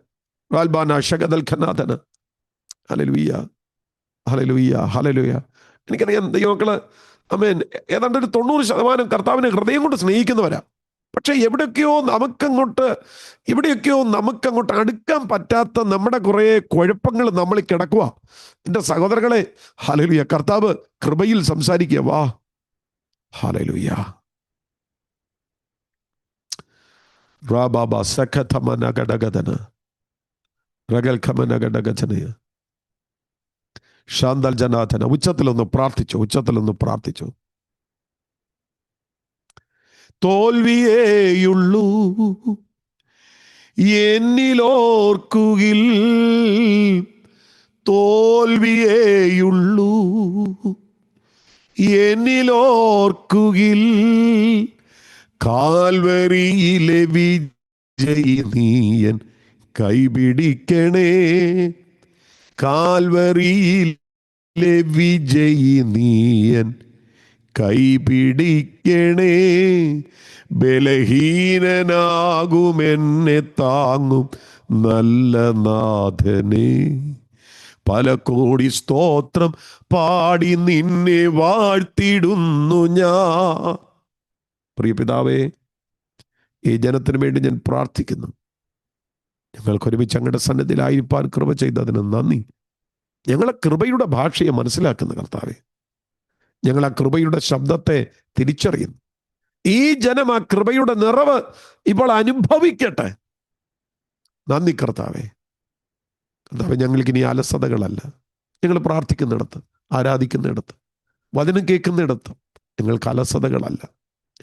ഹല്ലേലൂയ. ഹല്ലേലൂയ. ഹല്ലേലൂയ. എനിക്കറിയാം ദൈവമക്കള് ആമേൻ, ഏതാണ്ട് ഒരു 90% കർത്താവിനെ ഹൃദയം കൊണ്ട് സ്നേഹിക്കുന്നവരാ. പക്ഷെ എവിടെയൊക്കെയോ നമുക്കങ്ങോട്ട് അടുക്കാൻ പറ്റാത്ത നമ്മുടെ കുറെ കുഴപ്പങ്ങൾ നമ്മൾ കിടക്കുക. എൻ്റെ സഹോദരങ്ങളെ, ഹല്ലേലൂയ, കർത്താവ് കൃപയിൽ സംസാരിക്കുക, വാ. ഹല്ലേലൂയ. റാബാബ സഖതമനഗടഗദന റഗൽഖമനഗടഗജനയ ശാന്തൽ ജനാഥന. ഉച്ചത്തിലൊന്ന് പ്രാർത്ഥിച്ചു. തോൽവിയേയുള്ളൂ എന്നിലോർക്കുകിൽ, തോൽവിയേയുള്ളൂ എന്നിലോർക്കുകിൽ, കാൽവരിയിലെ വിജയി നീയൻ കൈപിടിക്കണേ, കാൽവരിയിലെ വിജയി നീയൻ കൈപിടിക്കണേ. ബലഹീനനാകുമെന്നെ താങ്ങും നല്ല നാഥനെ, പല കോടി സ്തോത്രം പാടി നിന്നെ വാഴ്ത്തിടുന്നു ഞാൻ. പ്രിയ പിതാവേ, ഈ ജനത്തിന് വേണ്ടി ഞാൻ പ്രാർത്ഥിക്കുന്നു. ഞങ്ങൾക്കൊരുമിച്ച് അങ്ങയുടെ സന്നിധിയിലായിരിക്കാൻ കൃപ ചെയ്തതിന് നന്ദി. ഞങ്ങളെ കൃപയുടെ ഭാഷയെ മനസ്സിലാക്കുന്ന കർത്താവേ, ഞങ്ങൾ ആ കൃപയുടെ ശബ്ദത്തെ തിരിച്ചറിയുന്നു. ഈ ജനം ആ കൃപയുടെ നിറവ് ഇപ്പോൾ അനുഭവിക്കട്ടെ. നന്ദി കർത്താവേ. കർത്താവേ, ഞങ്ങൾക്കിനി അലസതകളല്ല. ഞങ്ങൾ പ്രാർത്ഥിക്കുന്നിടത്ത്, ആരാധിക്കുന്നിടത്ത്, വചനം കേൾക്കുന്നിടത്ത് ഞങ്ങൾക്ക് അലസതകളല്ല.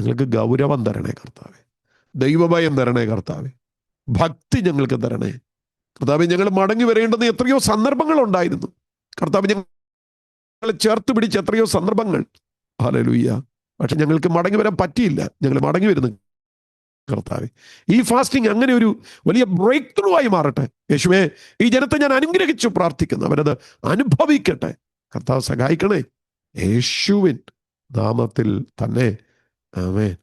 ഞങ്ങൾക്ക് ഗൗരവം തരണേ കർത്താവേ, ദൈവഭയം തരണേ കർത്താവേ, ഭക്തി ഞങ്ങൾക്ക് തരണേ കർത്താവേ. ഞങ്ങൾ മടങ്ങി വരേണ്ടുന്ന എത്രയോ സന്ദർഭങ്ങൾ ഉണ്ടായിരുന്നു കർത്താവേ, ഞങ്ങളെ ചേർത്ത് പിടിച്ച എത്രയോ സന്ദർഭങ്ങൾ. ഹല്ലേലൂയ. പക്ഷെ ഞങ്ങൾക്ക് മടങ്ങി വരാൻ പറ്റിയില്ല. ഞങ്ങൾ മടങ്ങി വരുന്നു കർത്താവേ. ഈ ഫാസ്റ്റിംഗ് അങ്ങനെ ഒരു വലിയ ബ്രേക്ക് ത്രൂ ആയി മാറട്ടെ യേശുവേ. ഈ ജനത്തെ ഞാൻ അനുഗ്രഹിച്ചു പ്രാർത്ഥിക്കുന്നു. അവരത് അനുഭവിക്കട്ടെ കർത്താവ്. സഹായിക്കണേ യേശുവിൻ നാമത്തിൽ തന്നെ. ആമേൻ.